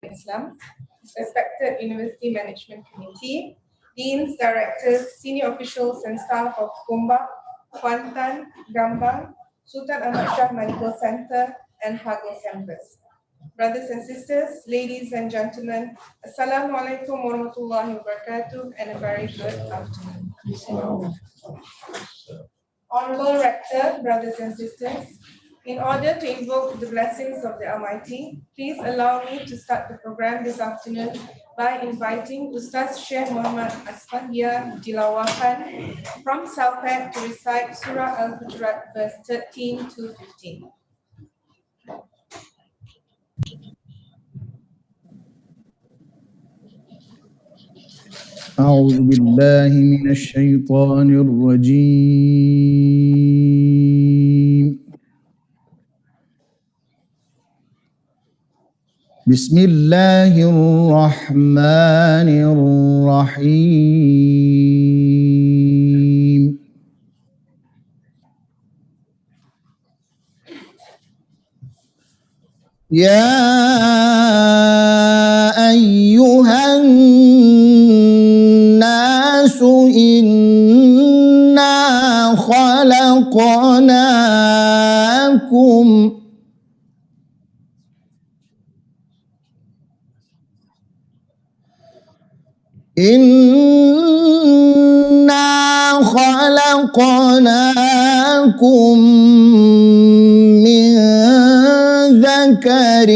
Islam, respected University Management Committee, Deans, Directors, Senior Officials and Staff of Gombak, Kuantan, Gambang, Sultan Ahmad Shah Medical Center, and Hago Campus. Brothers and sisters, ladies and gentlemen, Assalamu alaikum warahmatullahi wabarakatuh, and a very good afternoon. Honorable Rector, brothers and sisters, in order to invoke the blessings of the Almighty, please allow me to start the program this afternoon by inviting Ustaz Sheikh Muhammad Asfandia Dilawahan from Salpet to recite Surah Al-Hujurat verse 13 to 15. أعوذ بالله من الشيطان الرجيم. بسم الله الرحمن الرحيم. يا أيها الناس إنا خلقناكم من ذكر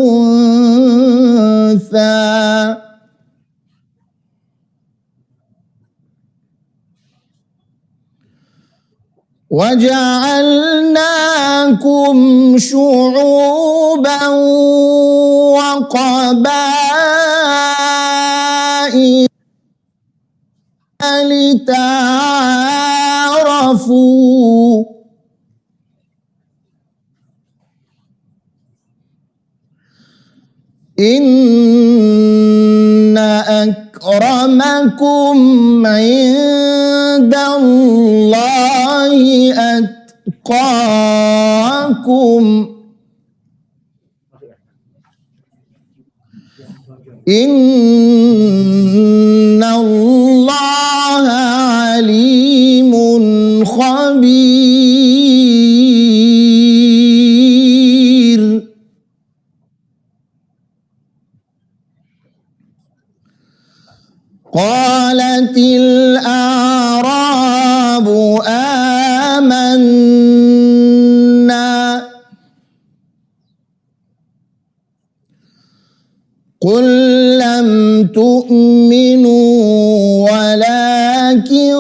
وأنثى وجعلناكم شعوبا وقبائل لتعارفوا إن أكرمكم عند الله أتقاكم إن الله عليم خبير. قالت الأعراب آمنا قل لم تؤمنوا ولكن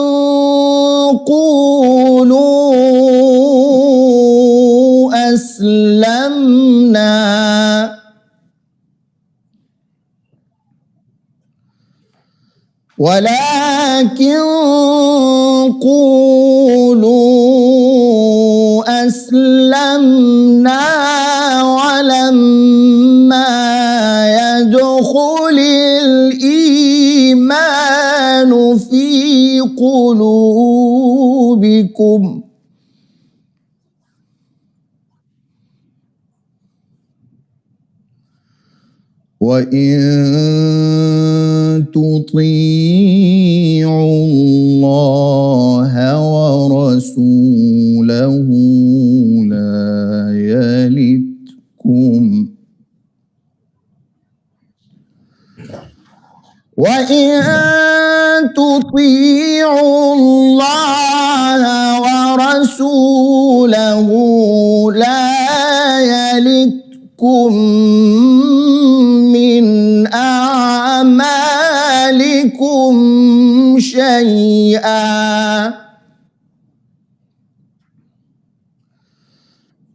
قولوا أسلمنا ولما يدخل الإيمان في قلوبكم وإن تطيعوا الله ورسوله لا يلتكم من أعمالكم شيئا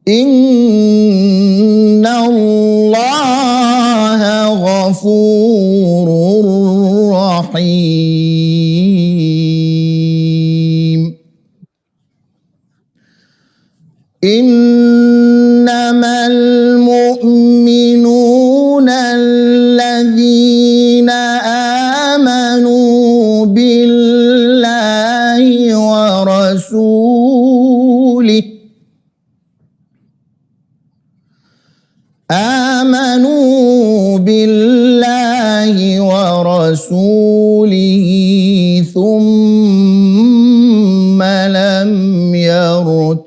إن الله غفور رحيم. إنما المؤمنون الذين آمنوا بالله ورسوله آمنوا بالله ورسوله ثم لم يرتابوا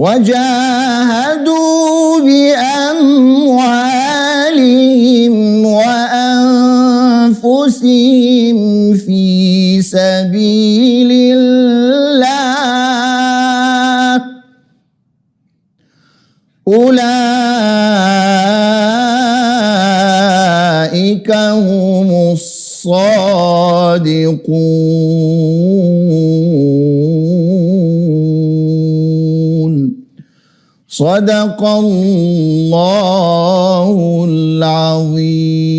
وجاهدوا بأموالهم وأنفسهم في سبيل الله أولئك هم الصادقون صدق الله العظيم.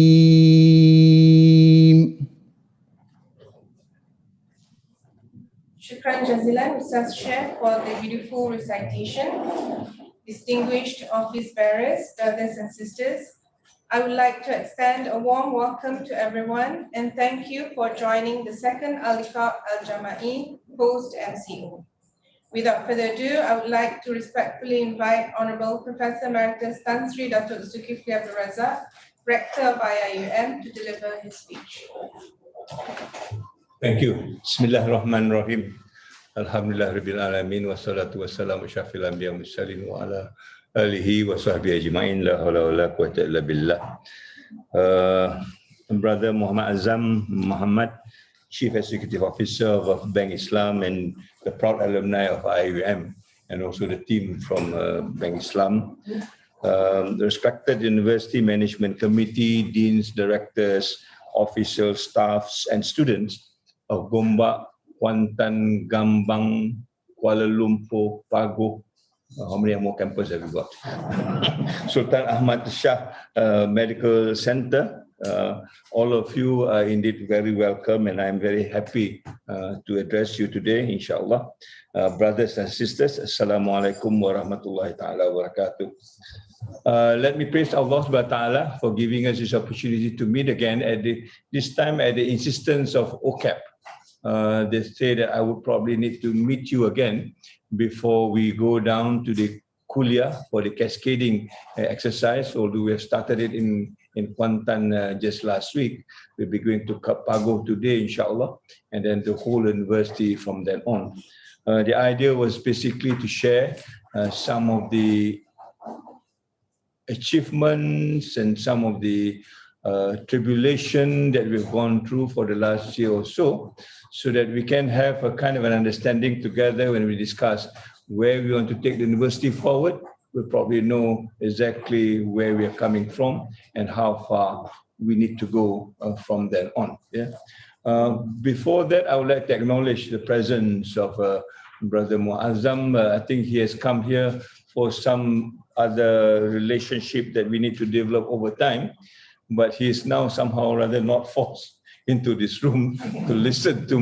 Shukran Jazilan, Ustaz Sheikh, for the beautiful recitation. Distinguished office bearers, brothers and sisters, I would like to extend a warm welcome to everyone and thank you for joining the second Al-Liqa Al-Jamaie post-MCO. Without further ado, I would like to respectfully invite Honorable Professor Emeritus Tan Sri Datuk Zulkifli Abdul Razak, Rector of IIUM, to deliver his speech. Thank you. Bismillahirrahmanirrahim. Alhamdulillah Rabbil Alamin. Wassalatu wassalamu syafil anbiya mursalin wa ala alihi wa sahbihi ajma'in. La hawla wa la quwwata illa billah. Brother Muhammad Azam Muhammad, Chief Executive Officer of Bank Islam and the proud alumni of IIUM, and also the team from Bank Islam. The respected University Management Committee, Deans, Directors, officials, staffs, and students of Gombak, Kuantan, Gambang, Kuala Lumpur, Pagoh. How many more campuses have we got? Sultan Ahmad Shah Medical Center. All of you are indeed very welcome, and I'm very happy to address you today, inshallah. Brothers and sisters, Assalamualaikum warahmatullahi ta'ala wabarakatuh. Let me praise Allah subhanahu wa ta'ala for giving us this opportunity to meet again this time at the insistence of OCAP. They say that I would probably need to meet you again before we go down to the kuliah for the cascading exercise, although we have started it in Kuantan just last week. We'll be going to Pagoh today, inshallah, and then the whole university from then on. The idea was basically to share some of the achievements and some of the tribulation that we've gone through for the last year or so that we can have a kind of an understanding together when we discuss where we want to take the university forward. We'll probably know exactly where we are coming from and how far we need to go from then on. Yeah. Before that, I would like to acknowledge the presence of Brother Muazzam. I think he has come here for some other relationship that we need to develop over time, but he is now somehow rather not forced into this room to listen to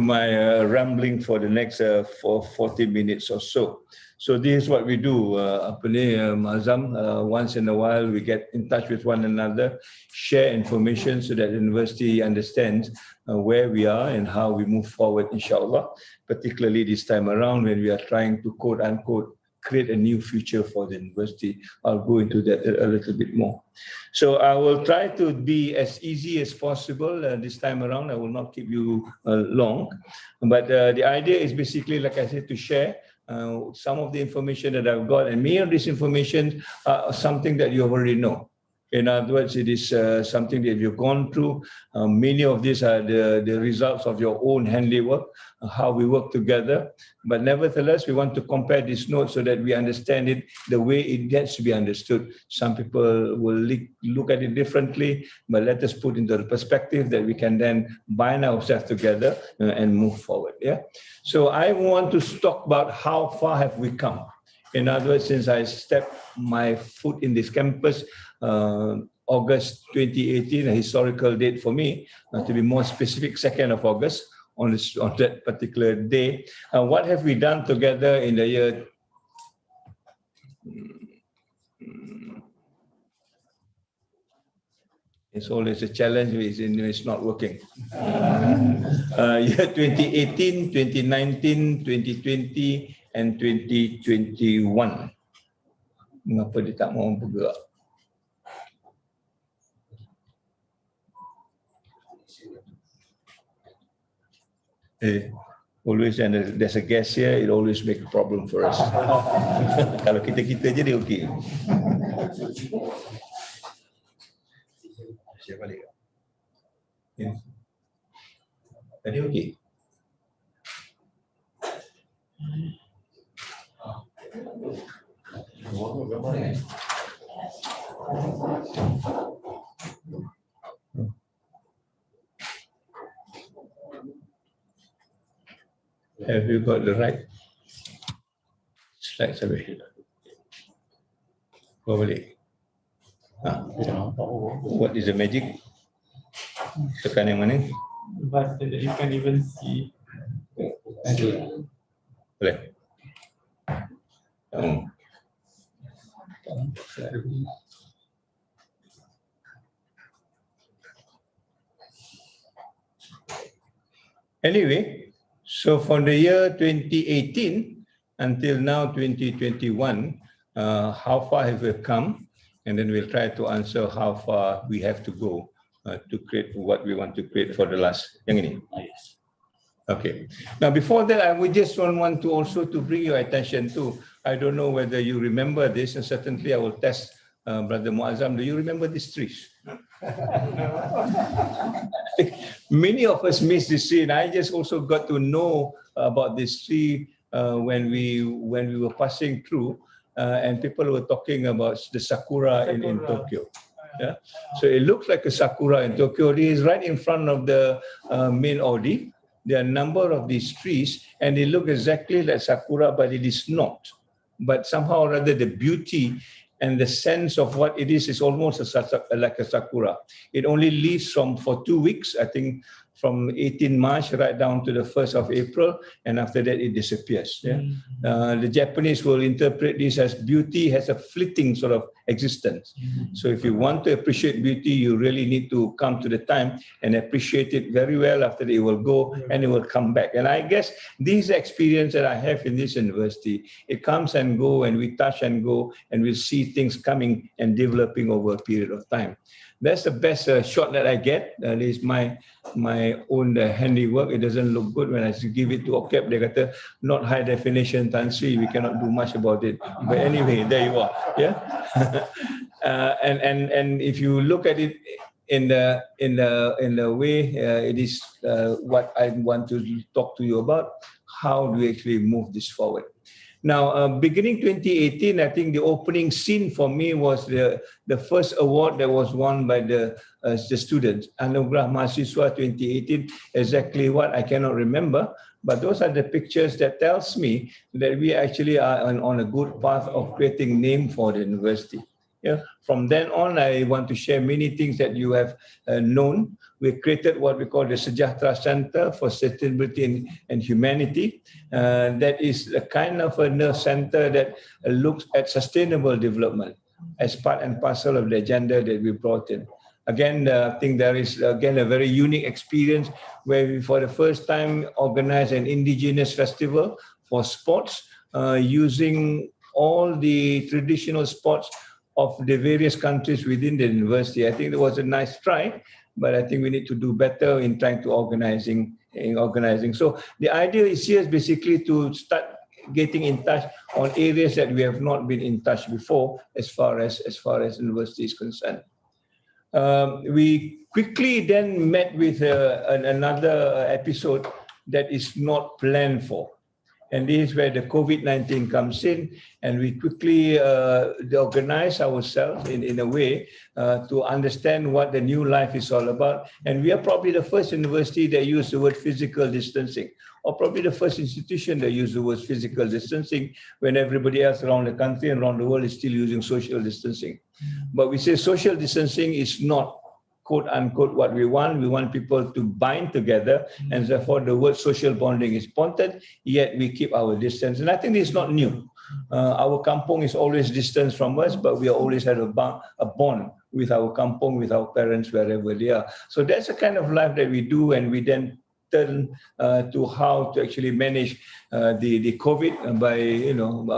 my rambling for the next 40 minutes or so. So this is what we do, Muazzam. Once in a while, we get in touch with one another, share information so that the university understands where we are and how we move forward, inshallah, particularly this time around when we are trying to, quote unquote, create a new future for the university. I'll go into that a little bit more. So I will try to be as easy as possible this time around. I will not keep you long, but the idea is basically, like I said, to share some of the information that I've got, and many of this information are something that you already know. In other words, it is something that you've gone through. Many of these are the results of your own handiwork, how we work together. But nevertheless, we want to compare this note so that we understand it the way it gets to be understood. Some people will look at it differently, but let us put into the perspective that we can then bind ourselves together and move forward. Yeah. So I want to talk about how far have we come. In other words, since I stepped my foot in this campus, August 2018, a historical date for me, to be more specific, 2nd of August, on that particular day. What have we done together in the year? It's always a challenge, it's not working. Year 2018, 2019, 2020, and 2021. Mengapa dia tak mahu bergerak? Always when there's a guest here, it always makes a problem for us. Kalau kita je dia okey. Saya balik. Tadi okey. Have you got the right slides away? Go balik. What is the magic? Tekan yang mana? But you can even see. Boleh. Anyway, so from the year 2018 until now 2021, how far have we come? And then we'll try to answer how far we have to go to create what we want to create for the last. Yang ini. Okay. Now, before that, I would just want to also to bring your attention to, I don't know whether you remember this, and certainly I will test Brother Muazzam. Do you remember these trees? Many of us miss this tree, and I just also got to know about this tree when we were passing through, and people were talking about the sakura. In Tokyo. Yeah, so it looks like a sakura in Tokyo. It is right in front of the main Audi. There are a number of these trees, and they look exactly like sakura, but it is not. But somehow or other, the beauty and the sense of what it is almost like a sakura. It only leaves for 2 weeks, I think, from 18 March right down to the 1st of April, and after that it disappears. Yeah? The Japanese will interpret this as beauty has a fleeting sort of existence. So if you want to appreciate beauty, you really need to come to the time and appreciate it very well. After that, it will go and it will come back. And I guess this experience that I have in this university, it comes and go, and we touch and go, and we see things coming and developing over a period of time. That's the best shot that I get. That is my own handiwork. It doesn't look good when I give it to OCAP. They kata not high definition, Tan Sri. We cannot do much about it. But anyway, there you are. Yeah. And if you look at it in the way it is what I want to talk to you about. How do we actually move this forward? Now, beginning 2018, I think the opening scene for me was the first award that was won by the students. Anugerah Mahasiswa 2018, exactly what I cannot remember, but those are the pictures that tells me that we actually are on a good path of creating name for the university. Yeah. From then on, I want to share many things that you have known. We created what we call the Sejahtera Center for Sustainability and Humanity. That is a kind of a nerve center that looks at sustainable development as part and parcel of the agenda that we brought in. Again, I think there is, again, a very unique experience where we, for the first time, organized an indigenous festival for sports using all the traditional sports of the various countries within the university. I think it was a nice try, but I think we need to do better in trying to organizing. So the idea is here is basically to start getting in touch on areas that we have not been in touch before as far as university is concerned. We quickly then met with another episode that is not planned for. And this is where the COVID-19 comes in, and we quickly organize ourselves in a way to understand what the new life is all about. And we are probably the first university that used the word physical distancing, or probably the first institution that used the word physical distancing when everybody else around the country and around the world is still using social distancing. But we say social distancing is not quote unquote what we want. We want people to bind together, and therefore the word social bonding is important, yet we keep our distance. And I think this is not new. Our kampong is always distant from us, but we always had a bond with our kampong, with our parents, wherever they are. So that's the kind of life that we do, and we then turn to how to actually manage the COVID by,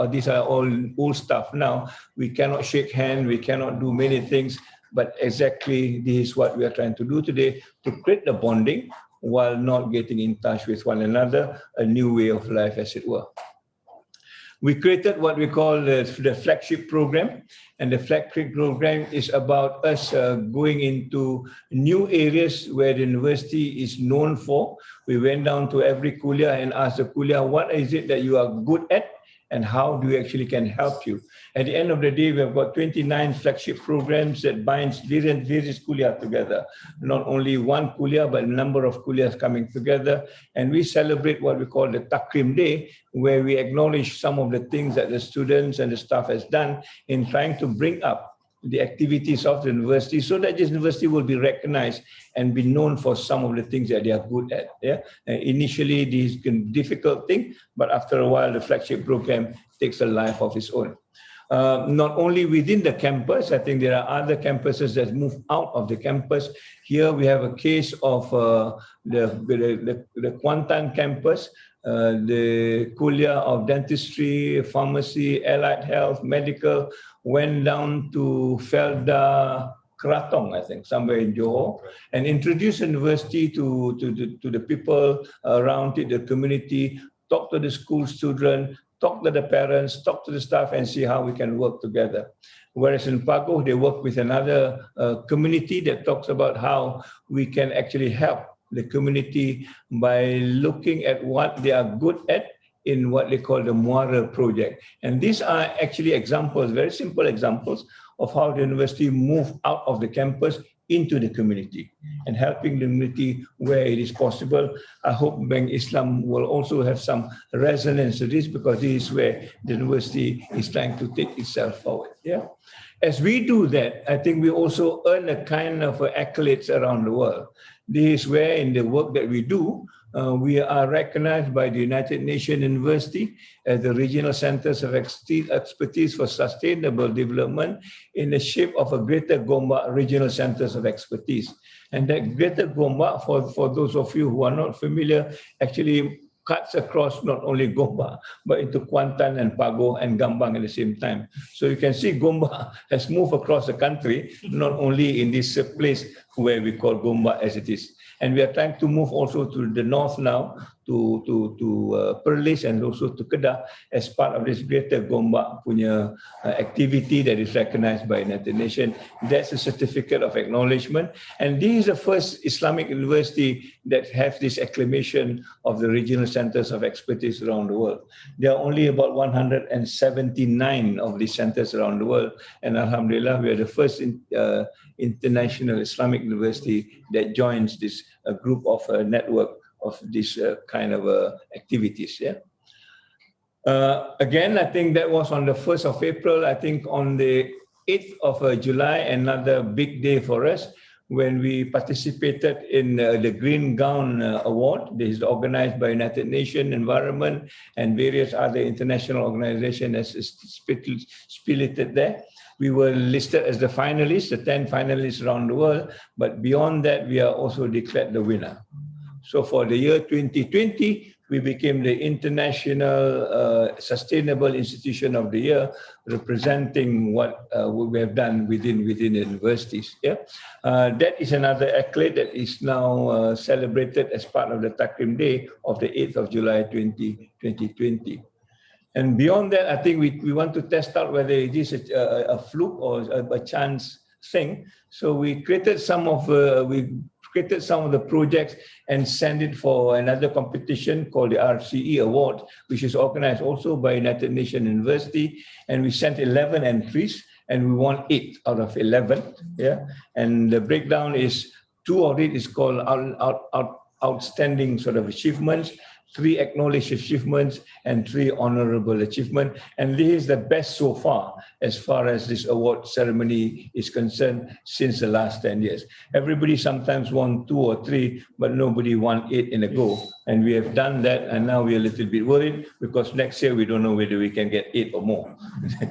these are all old stuff now. We cannot shake hands, we cannot do many things, but exactly this is what we are trying to do today, to create the bonding while not getting in touch with one another, a new way of life, as it were. We created what we call the Flagship program, and the Flagship program is about us going into new areas where the university is known for. We went down to every kuliah and asked the kuliah, what is it that you are good at, and how do we actually can help you? At the end of the day, we have got 29 flagship programs that binds various kuliah together. Not only one kuliah, but a number of kuliahs coming together. And we celebrate what we call the Takrim Day, where we acknowledge some of the things that the students and the staff has done in trying to bring up the activities of the university, so that this university will be recognized and be known for some of the things that they are good at. Yeah? Initially, this is a difficult thing, but after a while, the Flagship program takes a life of its own. Not only within the campus, I think there are other campuses that move out of the campus. Here we have a case of the Kuantan campus, the kuliah of dentistry, pharmacy, allied health, medical, went down to Felda Kraton, I think, somewhere in Johor, and introduced the university to the people around it, the community, talk to the school children, talk to the parents, talk to the staff, and see how we can work together. Whereas in Pago, they work with another community that talks about how we can actually help the community by looking at what they are good at in what they call the Muara project. And these are actually examples, very simple examples of how the university moved out of the campus into the community and helping the community where it is possible. I hope Bank Islam will also have some resonance to this, because this is where the university is trying to take itself forward. Yeah. As we do that, I think we also earn a kind of accolades around the world. This is where in the work that we do, we are recognized by the United Nations University as the regional centers of expertise for sustainable development in the shape of a Greater Gombak regional centers of expertise. And that Greater Gombak, for those of you who are not familiar, actually cuts across not only Gombak, but into Kuantan and Pago and Gambang at the same time. So you can see Gombak has moved across the country, not only in this place where we call Gombak as it is. And we are trying to move also to the north now, to Perlis and also to Kedah as part of this Greater Gombak punya activity that is recognized by United Nations. That's a certificate of acknowledgement. And this is the first Islamic university that has this acclamation of the regional centers of expertise around the world. There are only about 179 of these centers around the world. And Alhamdulillah, we are the first international Islamic university that joins this group of network of this kind of activities. Yeah. Again, I think that was on the 1st of April. I think on the 8th of July, another big day for us, when we participated in the Green Gown Award. This is organized by United Nations Environment and various other international organizations as spirited there. We were listed as the finalists, the 10 finalists around the world, but beyond that, we are also declared the winner. So for the year 2020, we became the International Sustainable Institution of the Year, representing what we have done within the universities. Yeah? That is another accolade that is now celebrated as part of the Takrim Day of the 8th of July 2020. And beyond that, I think we want to test out whether it is a fluke or a chance thing. So we created some of the projects and sent it for another competition called the RCE Award, which is organized also by United Nations University. And we sent 11 entries and we won 8 out of 11. Yeah. And the breakdown is 2 of it is called outstanding sort of achievements. 3 acknowledged achievements and 3 honorable achievements. And this is the best so far as this award ceremony is concerned since the last 10 years. Everybody sometimes won 2 or 3, but nobody won 8 in a go. And we have done that, and now we're a little bit worried because next year we don't know whether we can get 8 or more.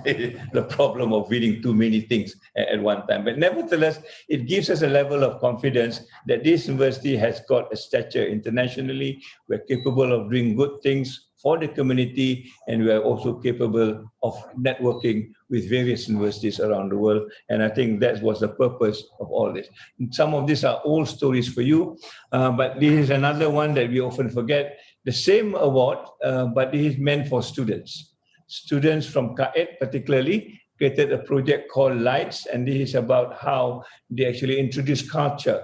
The problem of winning too many things at one time. But nevertheless, it gives us a level of confidence that this university has got a stature internationally. We're capable of doing good things for the community, and we are also capable of networking with various universities around the world. And I think that was the purpose of all this. Some of these are old stories for you, but this is another one that we often forget. The same award, but this is meant for students. Students from KAED particularly created a project called Lights, and this is about how they actually introduce culture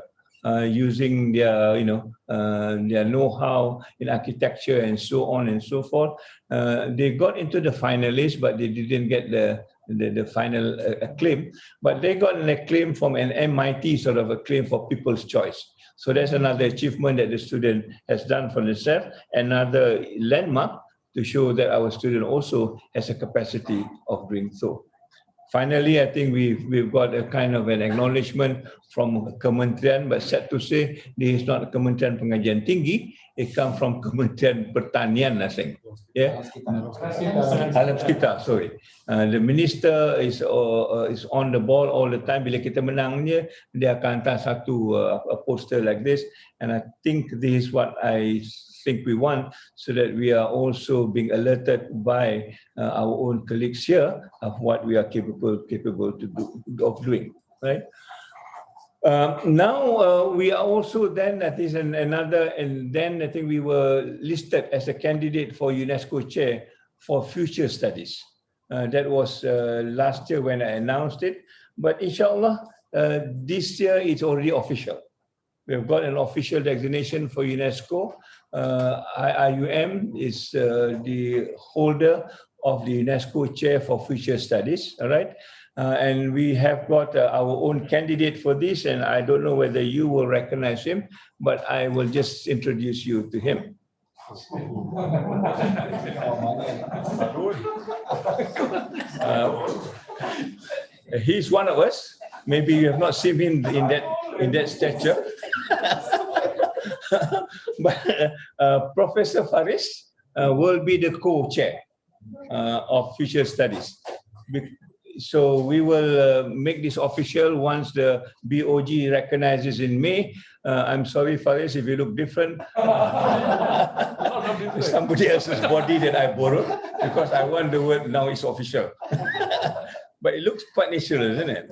using their, their know-how in architecture and so on and so forth. They got into the finalists, but they didn't get the final acclaim. But they got an acclaim from an MIT sort of acclaim for People's Choice. So that's another achievement that the student has done for themselves, another landmark to show that our student also has a capacity of doing so. Finally, I think we've got a kind of an acknowledgement from Kementerian, but sad to say, this is not Kementerian Pengajian Tinggi. It comes from Kementerian Pertanian, I think. Yeah, Alam Sekitar, sorry. The minister is on the ball all the time. Bila kita menangnya, dia akan hantar satu a poster like this. And I think this is what I think we want, so that we are also being alerted by our own colleagues here of what we are capable to do, of doing, right? Now we are also then, that is another, and then I think we were listed as a candidate for UNESCO chair for future studies. That was last year when I announced it, but inshallah, this year it's already official. We've got an official designation for UNESCO. IIUM is the holder of the UNESCO Chair for Future Studies, all right? And we have got our own candidate for this, and I don't know whether you will recognize him, but I will just introduce you to him. He's one of us. Maybe you have not seen him in that stature. But Professor Faris will be the co-chair of Future Studies. So we will make this official once the BOG recognizes in May. I'm sorry, Faris, if you look different. Somebody else's body that I borrowed, because I want the word now it's official. But it looks quite natural, isn't it?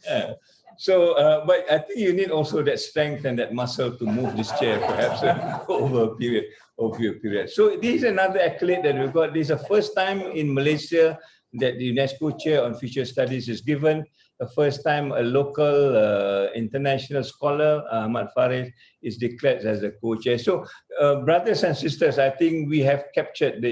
Yeah. So, but I think you need also that strength and that muscle to move this chair, perhaps over a period. So this is another accolade that we've got. This is the first time in Malaysia that the UNESCO Chair on Future Studies is given. The first time a local international scholar, Ahmad Faris, is declared as the co-chair. So, brothers and sisters, I think we have captured the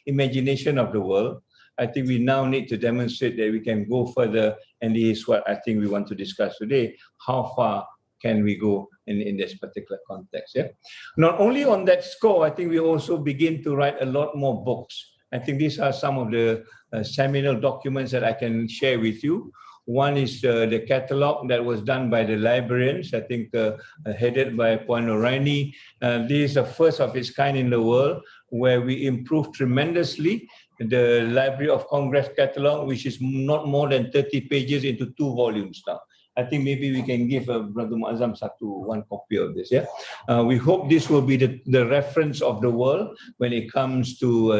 imagination of the world. I think we now need to demonstrate that we can go further, and this is what I think we want to discuss today. How far can we go in this particular context? Yeah. Not only on that score, I think we also begin to write a lot more books. I think these are some of the seminal documents that I can share with you. One is the catalog that was done by the librarians, I think headed by Puan Noraini. This is the first of its kind in the world, where we improved tremendously the Library of Congress catalog, which is not more than 30 pages into 2 volumes now. I think maybe we can give Brother Muazzam one copy of this. Yeah, we hope this will be the reference of the world when it comes to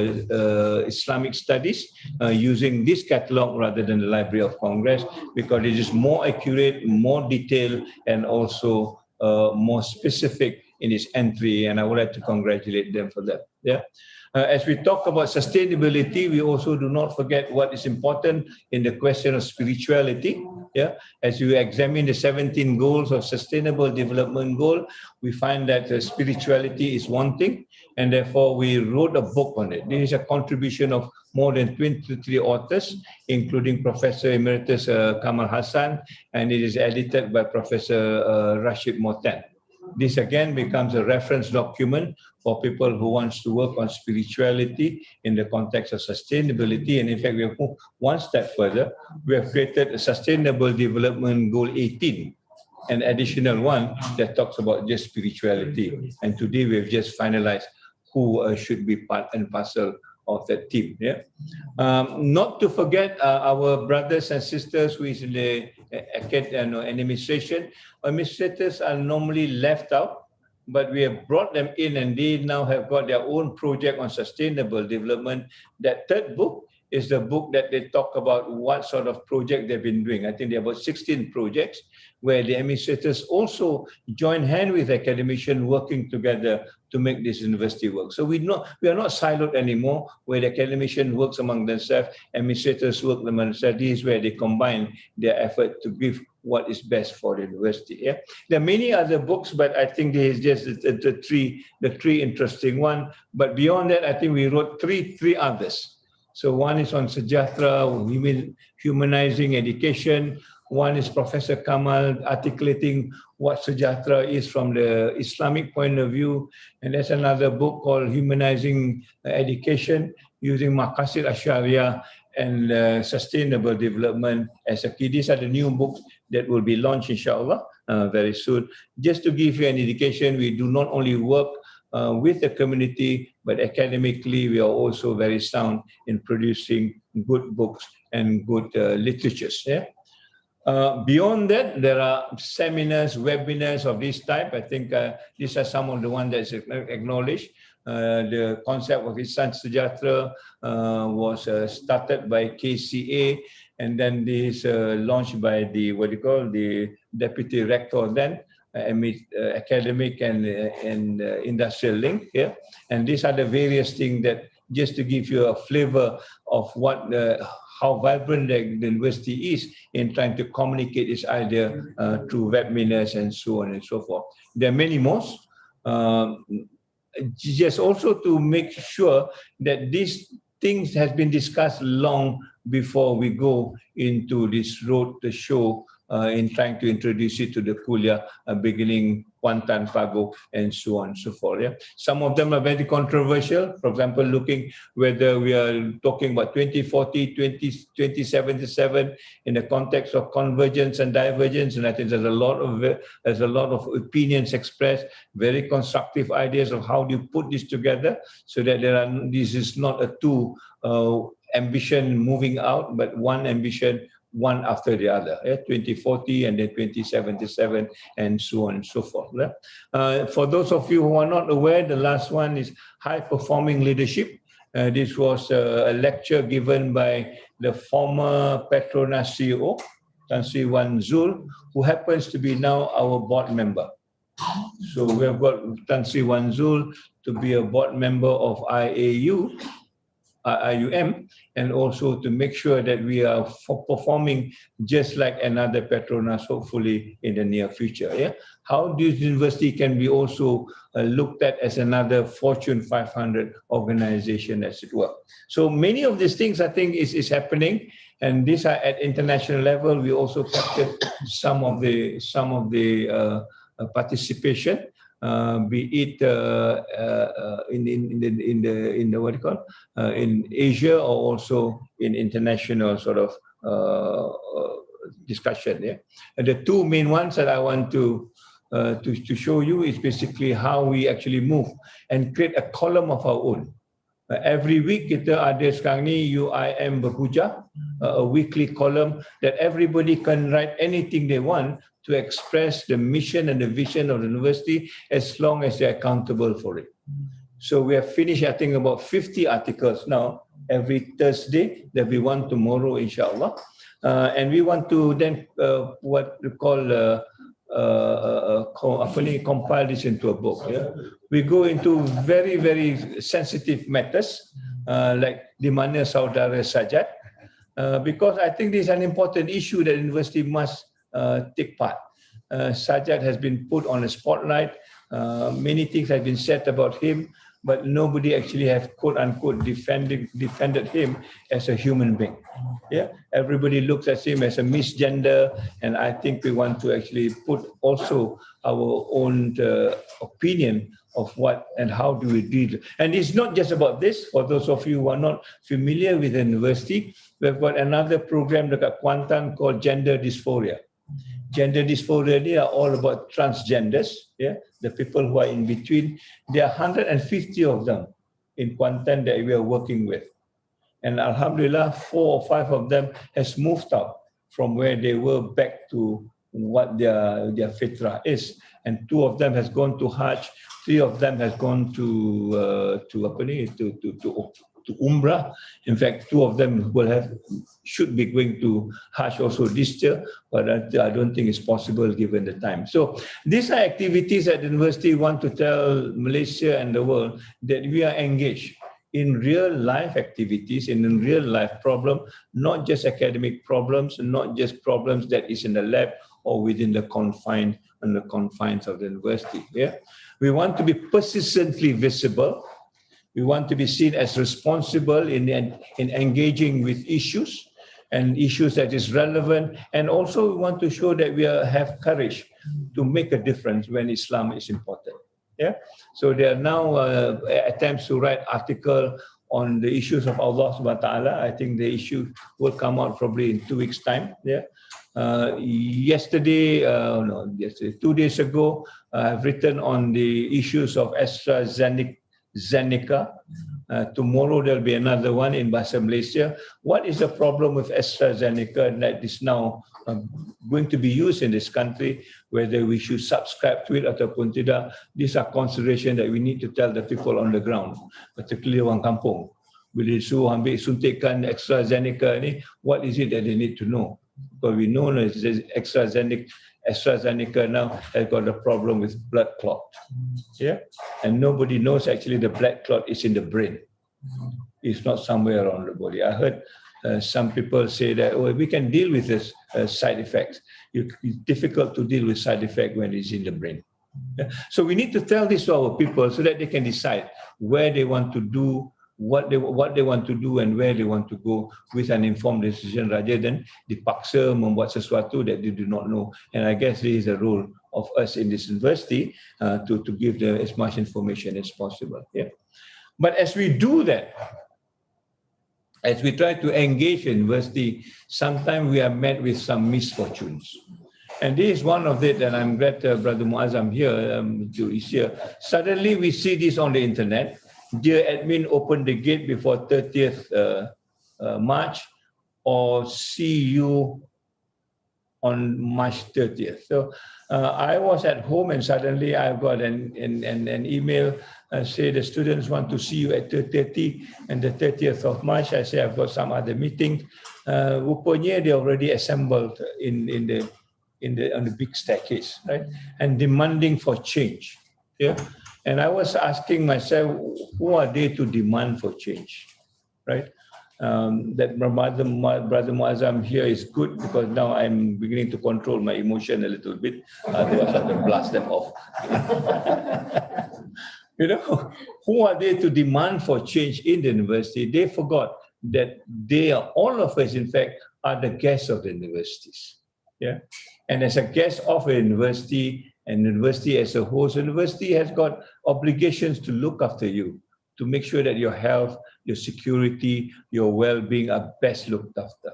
Islamic studies, using this catalog rather than the Library of Congress, because it is more accurate, more detailed, and also more specific in its entry. And I would like to congratulate them for that. Yeah. As we talk about sustainability, we also do not forget what is important in the question of spirituality. Yeah, as you examine the 17 goals of Sustainable Development Goal, we find that spirituality is one thing, and therefore we wrote a book on it. This is a contribution of more than 23 authors, including Professor Emeritus Kamal Hassan, and it is edited by Professor Rashid Moten. This again becomes a reference document for people who wants to work on spirituality in the context of sustainability. And in fact, we have moved one step further. We have created a Sustainable Development Goal 18, an additional one that talks about just spirituality. And today we have just finalized who should be part and parcel of that team. Yeah. Not to forget our brothers and sisters who is in the administration. Administrators are normally left out, but we have brought them in and they now have got their own project on sustainable development. That third book is the book that they talk about what sort of project they've been doing. I think there are about 16 projects where the administrators also join hand with academicians working together to make this university work. So we are not siloed anymore, where the academician works among themselves, administrators work among themselves. This is where they combine their effort to give what is best for the university. Yeah? There are many other books, but I think this is just the three interesting one. But beyond that, I think we wrote three others. So one is on Sejahtera, humanizing education. One is Professor Kamal articulating what Sejahtera is from the Islamic point of view. And there's another book called Humanizing Education, using Maqasid Ash-Sharia and Sustainable Development as a key. These are the new books that will be launched, inshallah, very soon. Just to give you an indication, we do not only work with the community, but academically, we are also very sound in producing good books and good literatures. Yeah? Beyond that, there are seminars, webinars of this type. I think these are some of the ones that's acknowledged. The concept of Ihsan Sejahtera was started by KCA, and then this launched by the deputy rector then, academic and industrial link here. And these are the various things that, just to give you a flavor of what how vibrant the university is in trying to communicate its idea through webinars and so on and so forth. There are many more. Just also to make sure that these things has been discussed long before we go into this road to show in trying to introduce it to the Kuliah, beginning Kuantan, Pago, and so on and so forth. Yeah? Some of them are very controversial. For example, looking whether we are talking about 2040, 2077 in the context of convergence and divergence. And I think there's a lot of opinions expressed, very constructive ideas of how do you put this together so that this is not a two ambition moving out, but one ambition, one after the other, 2040 and then 2077 and so on and so forth. For those of you who are not aware, the last one is high performing leadership. This was a lecture given by the former Petronas CEO, Tan Sri Wan Zul, who happens to be now our board member. So we have got Tan Sri Wan Zul to be a board member of IIUM, and also to make sure that we are performing just like another Petronas, hopefully in the near future. Yeah? How this university can be also looked at as another Fortune 500 organization, as it were. So many of these things, I think, is happening, and these are at international level. We also captured some of the participation. Be it in the what do you call in Asia, or also in international sort of discussion. Yeah, and the two main ones that I want to show you is basically how we actually move and create a column of our own. Every week kita ada sekarang ni IIM Berhujah, a weekly column that everybody can write anything they want to express the mission and the vision of the university, as long as they're accountable for it. So we have finished, I think, about 50 articles now, every Thursday. There'll be one tomorrow, inshallah. And we want to then, what we call, compile this into a book. Yeah? We go into very, very sensitive matters, like di mana saudara Sajat, because I think this is an important issue that the university must take part. Sajat has been put on a spotlight. Many things have been said about him. but nobody actually have quote unquote defended him as a human being. Yeah, everybody looks at him as a misgender, and I think we want to actually put also our own opinion of what and how do we deal. And it's not just about this. For those of you who are not familiar with the university, we've got another program dekat Kuantan called Gender Dysphoria. Gender dysphoria, they are all about transgenders, yeah, the people who are in between. There are 150 of them in Kuantan that we are working with. And Alhamdulillah, 4 or 5 of them has moved out from where they were back to what their fitrah is. And 2 of them has gone to Hajj, 3 of them has gone to Umrah. In fact, 2 of them should be going to Hajj also this year, but I don't think it's possible given the time. So these are activities at the university. We want to tell Malaysia and the world that we are engaged in real life activities and in real life problem, not just academic problems, not just problems that is in the lab or within the confines of the university. Yeah, we want to be persistently visible. We want to be seen as responsible in engaging with issues and issues that is relevant. And also we want to show that we have courage to make a difference when Islam is important. Yeah. So there are now attempts to write article on the issues of Allah subhanahu wa ta'ala. I think the issue will come out probably in 2 weeks' time. Yeah. Yesterday, 2 days ago, I've written on the issues of AstraZeneca. Tomorrow there'll be another one in Bahasa Malaysia. What is the problem with AstraZeneca that is now going to be used in this country, whether we should subscribe to it ataupun tidak? These are considerations that we need to tell the people on the ground, particularly orang kampung. Bila disuruh ambil suntikan AstraZeneca ni, what is it that they need to know? Because we know that AstraZeneca now has got a problem with blood clot. Yeah, and nobody knows actually the blood clot is in the brain. It's not somewhere around the body. I heard some people say that, oh, we can deal with this side effects. It's difficult to deal with side effect when it's in the brain. Yeah? So we need to tell this to our people so that they can decide where they want to do, what they want to do and where they want to go with an informed decision rather than dipaksa membuat sesuatu that they do not know. And I guess this is the role of us in this university to give them as much information as possible. Yeah. But as we do that, as we try to engage in university, sometimes we are met with some misfortunes. And this is one of it, and I'm glad Brother Muazzam here, is here. Suddenly we see this on the internet. Dear admin, open the gate before 30th March, or see you on March 30th. So I was at home and suddenly I got an email say the students want to see you at 2:30 and the 30th of March. I say I've got some other meeting. Rupanya they already assembled on the big staircase, right? And demanding for change. Yeah. And I was asking myself, who are they to demand for change, right? That Brother Muazzam here is good because now I'm beginning to control my emotion a little bit. Otherwise, I have to blast them off. You know, who are they to demand for change in the university? They forgot that they are, all of us, in fact, are the guests of the universities. Yeah, and as a guest of a university, and university as a host, university has got obligations to look after you, to make sure that your health, your security, your well-being are best looked after.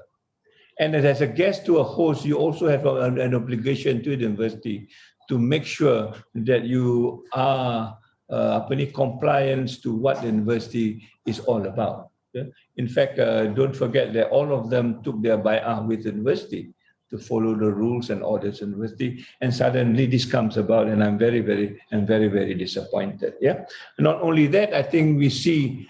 And as a guest to a host, you also have an obligation to the university to make sure that you are compliance to what the university is all about. Yeah? In fact, don't forget that all of them took their bai'ah with the university to follow the rules and orders of the university, and suddenly this comes about, and I'm very, very disappointed. Yeah. Not only that, I think we see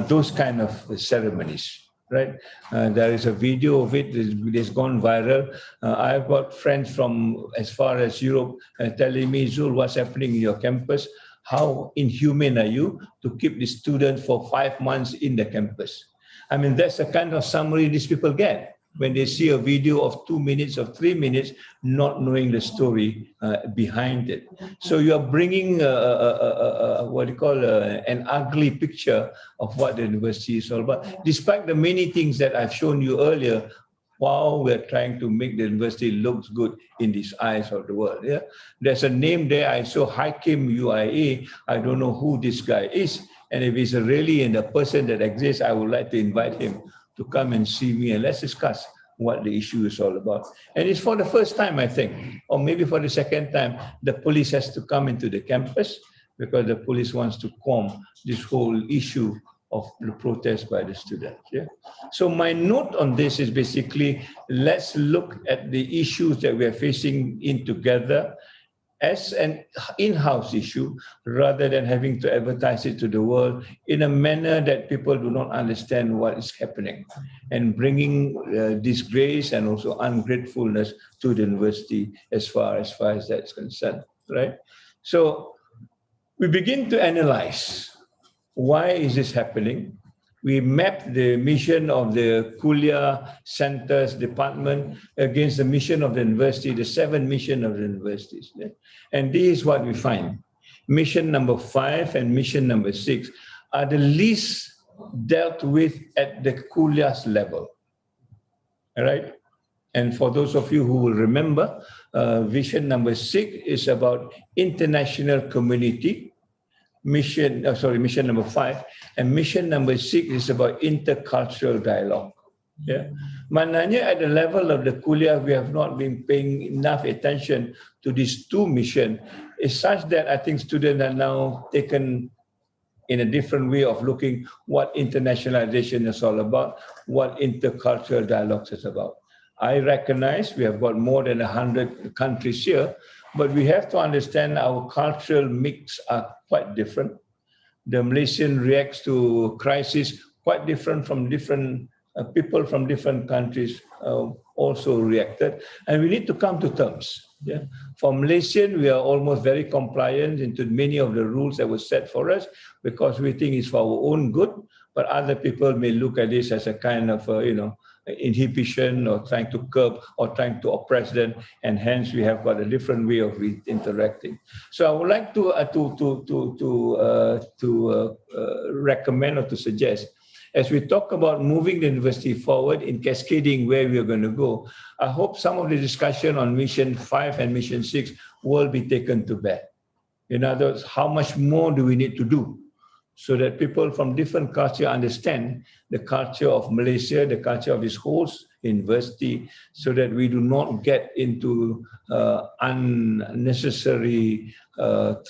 those kind of ceremonies, right? There is a video of it that's gone viral. I've got friends from as far as Europe telling me, Zul, what's happening in your campus? How inhumane are you to keep the students for 5 months in the campus? I mean, that's the kind of summary these people get. when they see a video of 2 minutes or 3 minutes, not knowing the story behind it. So you are bringing what you call an ugly picture of what the university is all about. Despite the many things that I've shown you earlier, while we're trying to make the university looks good in these eyes of the world. Yeah, there's a name there. I saw Hakim UIA. I don't know who this guy is, and if he's really a person that exists, I would like to invite him to come and see me and let's discuss what the issue is all about. And it's for the first time, I think, or maybe for the second time, the police has to come into the campus because the police wants to calm this whole issue of the protest by the students. Yeah. So my note on this is basically, let's look at the issues that we are facing in together as an in-house issue, rather than having to advertise it to the world in a manner that people do not understand what is happening, and bringing disgrace and also ungratefulness to the university as far as that's concerned, right? So we begin to analyze, why is this happening? We mapped the mission of the Kuliah Centers Department against the mission of the university, the 7 missions of the universities. Yeah? And this is what we find. Mission number 5 and mission number 6 are the least dealt with at the Kuliah's level. All right? And for those of you who will remember, vision number 6 is about international community. Mission number 5, and mission number 6 is about intercultural dialogue. Yeah, mananya at the level of the Kuliah, we have not been paying enough attention to these 2 missions. It's such that I think students are now taken in a different way of looking what internationalization is all about, what intercultural dialogue is about. I recognize we have got more than 100 countries here, but we have to understand our cultural mix are quite different. The Malaysian reacts to crisis quite different from different people from different countries also reacted, and we need to come to terms. Yeah. For Malaysian, we are almost very compliant into many of the rules that were set for us because we think it's for our own good, but other people may look at this as a kind of, inhibition or trying to curb or trying to oppress them, and hence we have got a different way of interacting. So I would like to recommend or to suggest, as we talk about moving the university forward in cascading where we are going to go, I hope some of the discussion on mission 5 and mission 6 will be taken to bear. In other words, how much more do we need to do so that people from different culture understand the culture of Malaysia, the culture of this whole university, so that we do not get into unnecessary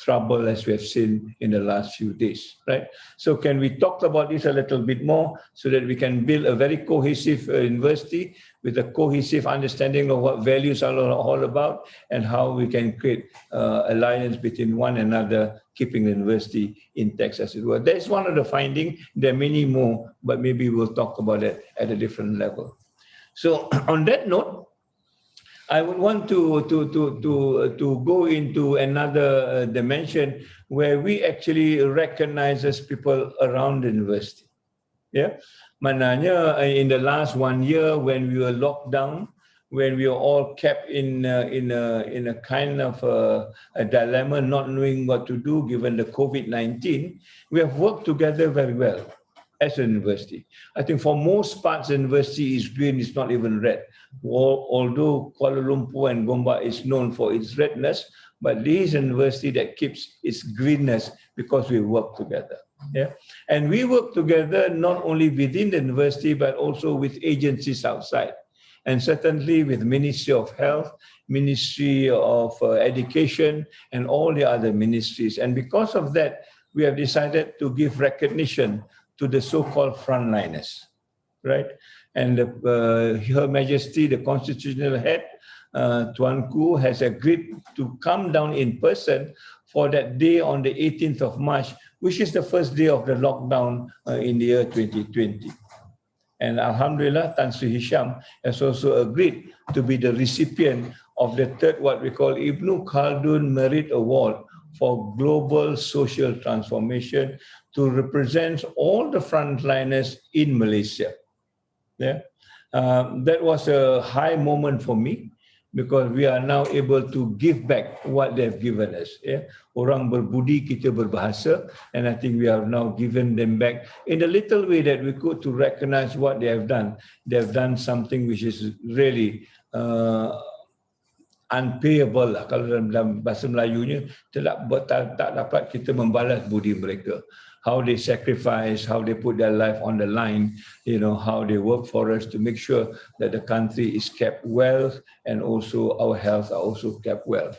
trouble as we have seen in the last few days, right? So can we talk about this a little bit more so that we can build a very cohesive university with a cohesive understanding of what values are all about and how we can create alliance between one another, keeping the university intact as it were. That is one of the findings. There are many more, but maybe we'll talk about it at a different level. So on that note, I would want to go into another dimension where we actually recognize as people around the university. Yeah, mananya in the last 1 year when we were locked down, when we were all kept in a kind of a dilemma, not knowing what to do given the COVID-19, we have worked together very well as a university. I think for most parts, the university is green, it's not even red. Although Kuala Lumpur and Gombak is known for its redness, but this is a university that keeps its greenness because we work together. Yeah, and we work together not only within the university, but also with agencies outside. And certainly with Ministry of Health, Ministry of Education, and all the other ministries. And because of that, we have decided to give recognition to the so-called frontliners, right? And Her Majesty, the Constitutional Head, Tuanku, has agreed to come down in person for that day on the 18th of March, which is the first day of the lockdown in the year 2020. And Alhamdulillah, Tan Sri Hisham has also agreed to be the recipient of the third, what we call Ibn Khaldun Merit Award for Global Social Transformation to represent all the frontliners in Malaysia. Yeah. That was a high moment for me because we are now able to give back what they have given us. Yeah? Orang berbudi, kita berbahasa, and I think we have now given them back in a little way that we could to recognize what they have done. They have done something which is really unpayable lah. Kalau dalam bahasa Melayunya, tak dapat kita membalas budi mereka. How they sacrifice, how they put their life on the line, how they work for us to make sure that the country is kept well and also our health are also kept well.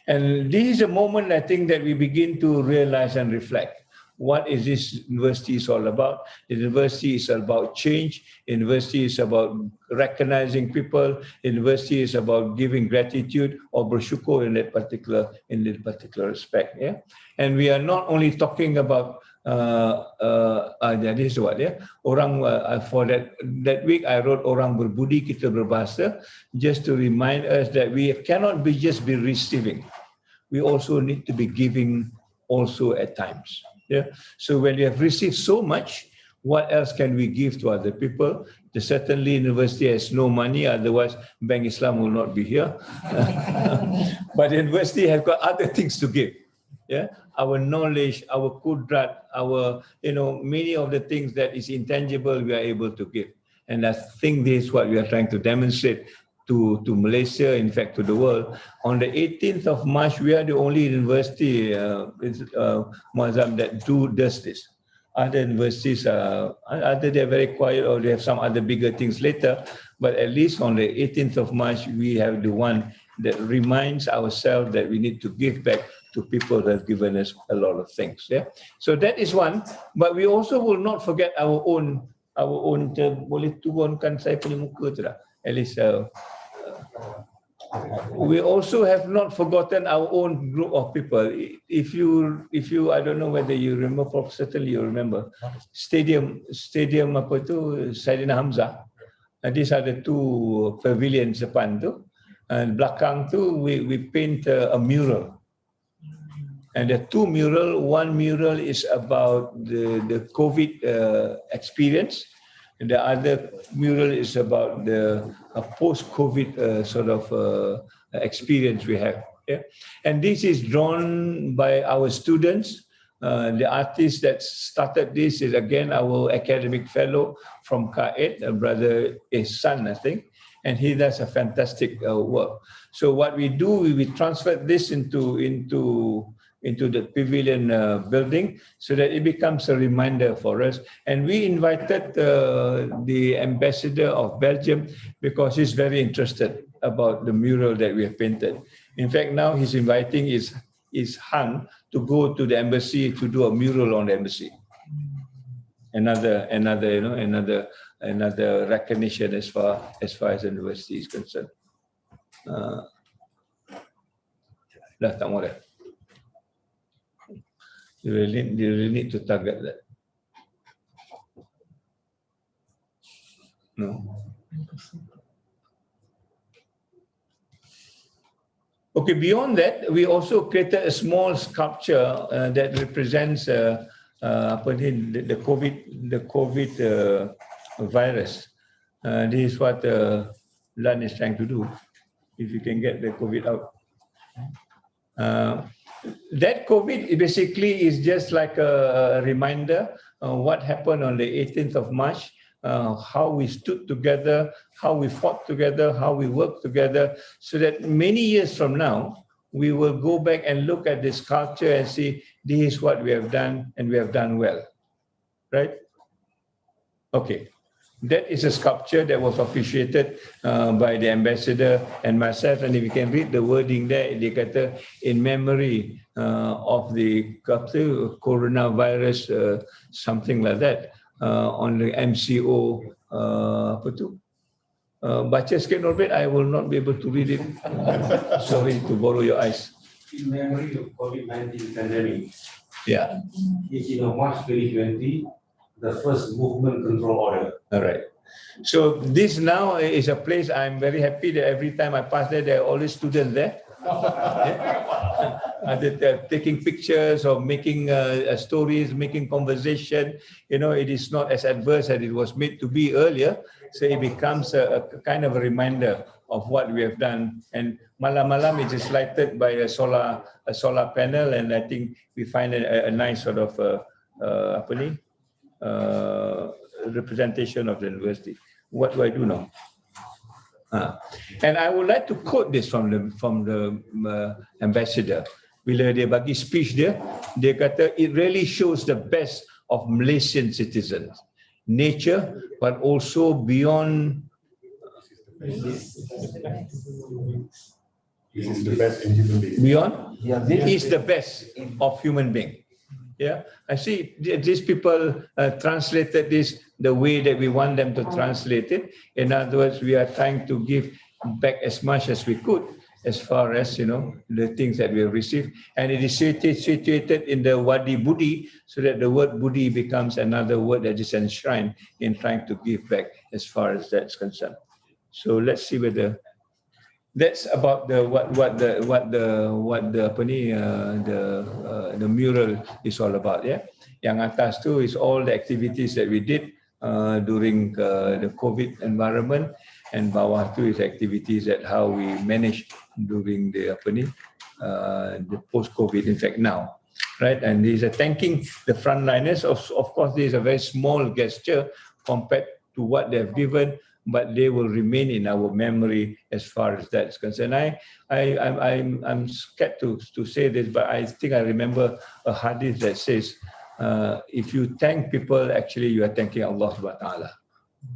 And this is a moment I think that we begin to realize and reflect. What is this university is all about? The university is about change. University is about recognizing people. University is about giving gratitude or bersyukur in that particular respect. Yeah, and we are not only talking about this is what orang for that week I wrote orang berbudi kita berbahasa, just to remind us that we cannot be receiving. We also need to be giving also at times. Yeah. So when we have received so much, what else can we give to other people? Certainly university has no money, otherwise Bank Islam will not be here. But the university has got other things to give. Yeah, our knowledge, our kudrat, our many of the things that is intangible we are able to give. And I think this is what we are trying to demonstrate to Malaysia, in fact to the world. On the 18th of March, we are the only university Muazzam that does this. Other universities either they're very quiet or they have some other bigger things later, but at least on the 18th of March, we have the one that reminds ourselves that we need to give back to people that have given us a lot of things. Yeah, so that is one. But we also will not forget our own. Boleh turunkan saya punya muka tu dah. At least we also have not forgotten our own group of people. If you, I don't know whether you remember, certainly you remember, stadium apa tu, Saidina Hamzah. These are the two pavilions depan tu. And belakang tu, we paint a mural. And the two mural, one mural is about the COVID experience, and the other mural is about the post-COVID sort of experience we have. Yeah? And this is drawn by our students. The artist that started this is again our academic fellow from K8, brother Ihsan, I think, and he does a fantastic work. So what we do, we transfer this into the pavilion building so that it becomes a reminder for us. And we invited the ambassador of Belgium because he's very interested about the mural that we have painted. In fact, now he's inviting his Han to go to the embassy to do a mural on the embassy. Another recognition as far as the university is concerned. Dah tak mau dah. You really need to target that. No. Okay, beyond that, we also created a small sculpture that represents the COVID virus. This is what Lan is trying to do. If you can get the COVID out. That COVID basically is just like a reminder what happened on the 18th of March, how we stood together, how we fought together, how we worked together, so that many years from now, we will go back and look at this culture and see this is what we have done and we have done well, right? Okay. That is a sculpture that was officiated by the ambassador and myself. And if you can read the wording there, dia kata, in memory of the coronavirus, something like that, on the MCO, apa tu? Baca sikit Norbert, I will not be able to read it. Sorry to borrow your eyes. In memory of COVID-19 pandemic. Yeah. 18 of March 2020, the first movement control order. All right. So this now is a place I'm very happy that every time I pass there are always students there. They're taking pictures or making stories, making conversation. It is not as adverse as it was made to be earlier. So it becomes a kind of a reminder of what we have done. And malam-malam it is lighted by a solar panel, and I think we find a nice sort of representation of the university. What do I do now? And I would like to quote this from the ambassador. Bila dia bagi speech dia kata it really shows the best of Malaysian citizens, nature, but also beyond. This is the best in human being. Beyond, is the best of human being. Yeah, I see these people translated this the way that we want them to translate it. In other words, we are trying to give back as much as we could as far as, the things that we have received. And it is situated in the Wadi Budi, so that the word Budi becomes another word that is enshrined in trying to give back as far as that's concerned. So let's see whether that's about the mural is all about. Yeah, yang atas tu is all the activities that we did during the COVID environment, and bawah tu is activities that how we managed during the post-COVID. In fact, now, right? And these are thanking the frontliners. Of course, this is a very small gesture compared to what they have given, but they will remain in our memory as far as that's concerned. I'm scared to say this, but I think I remember a hadith that says, if you thank people, actually you are thanking Allah subhanahu wa ta'ala.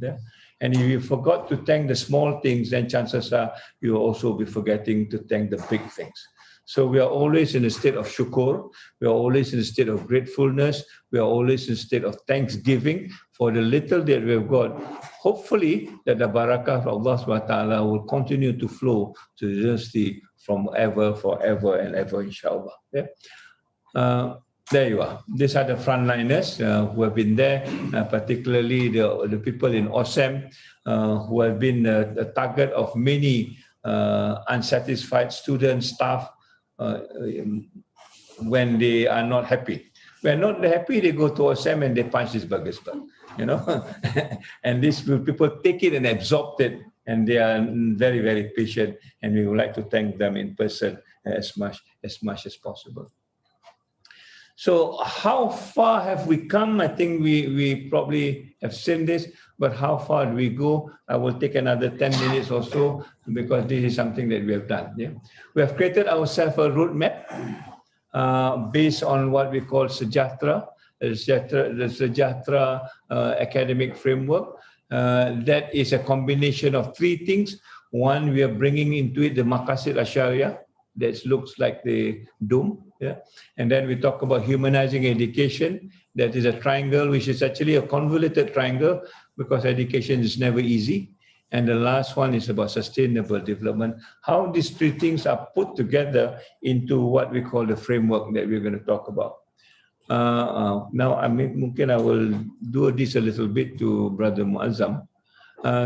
Yeah? And if you forgot to thank the small things, then chances are you will also be forgetting to thank the big things. So we are always in a state of shukr, we are always in a state of gratefulness, we are always in a state of thanksgiving for the little that we have got. Hopefully that the barakah of Allah subhanahu wa ta'ala will continue to flow to the university from forever and ever, inshallah. Yeah? There you are. These are the frontliners who have been there, particularly the people in OSEM who have been the target of many unsatisfied students, staff, when they are not happy. When not happy, they go to OSEM and they punch this burgers back, and these people take it and absorb it, and they are very, very patient, and we would like to thank them in person as much as possible. So how far have we come? I think we probably have seen this, but how far do we go? I will take another 10 minutes or so, because this is something that we have done. Yeah? We have created ourselves a roadmap based on what we call Sejahtera, the Sejahtera academic framework. That is a combination of three things. One, we are bringing into it the Maqasid Asyariah, that looks like the dome. Yeah? And then we talk about humanizing education. That is a triangle, which is actually a convoluted triangle, because education is never easy. And the last one is about sustainable development. How these three things are put together into what we call the framework that we're going to talk about. Now, mungkin I will do this a little bit to Brother Muazzam.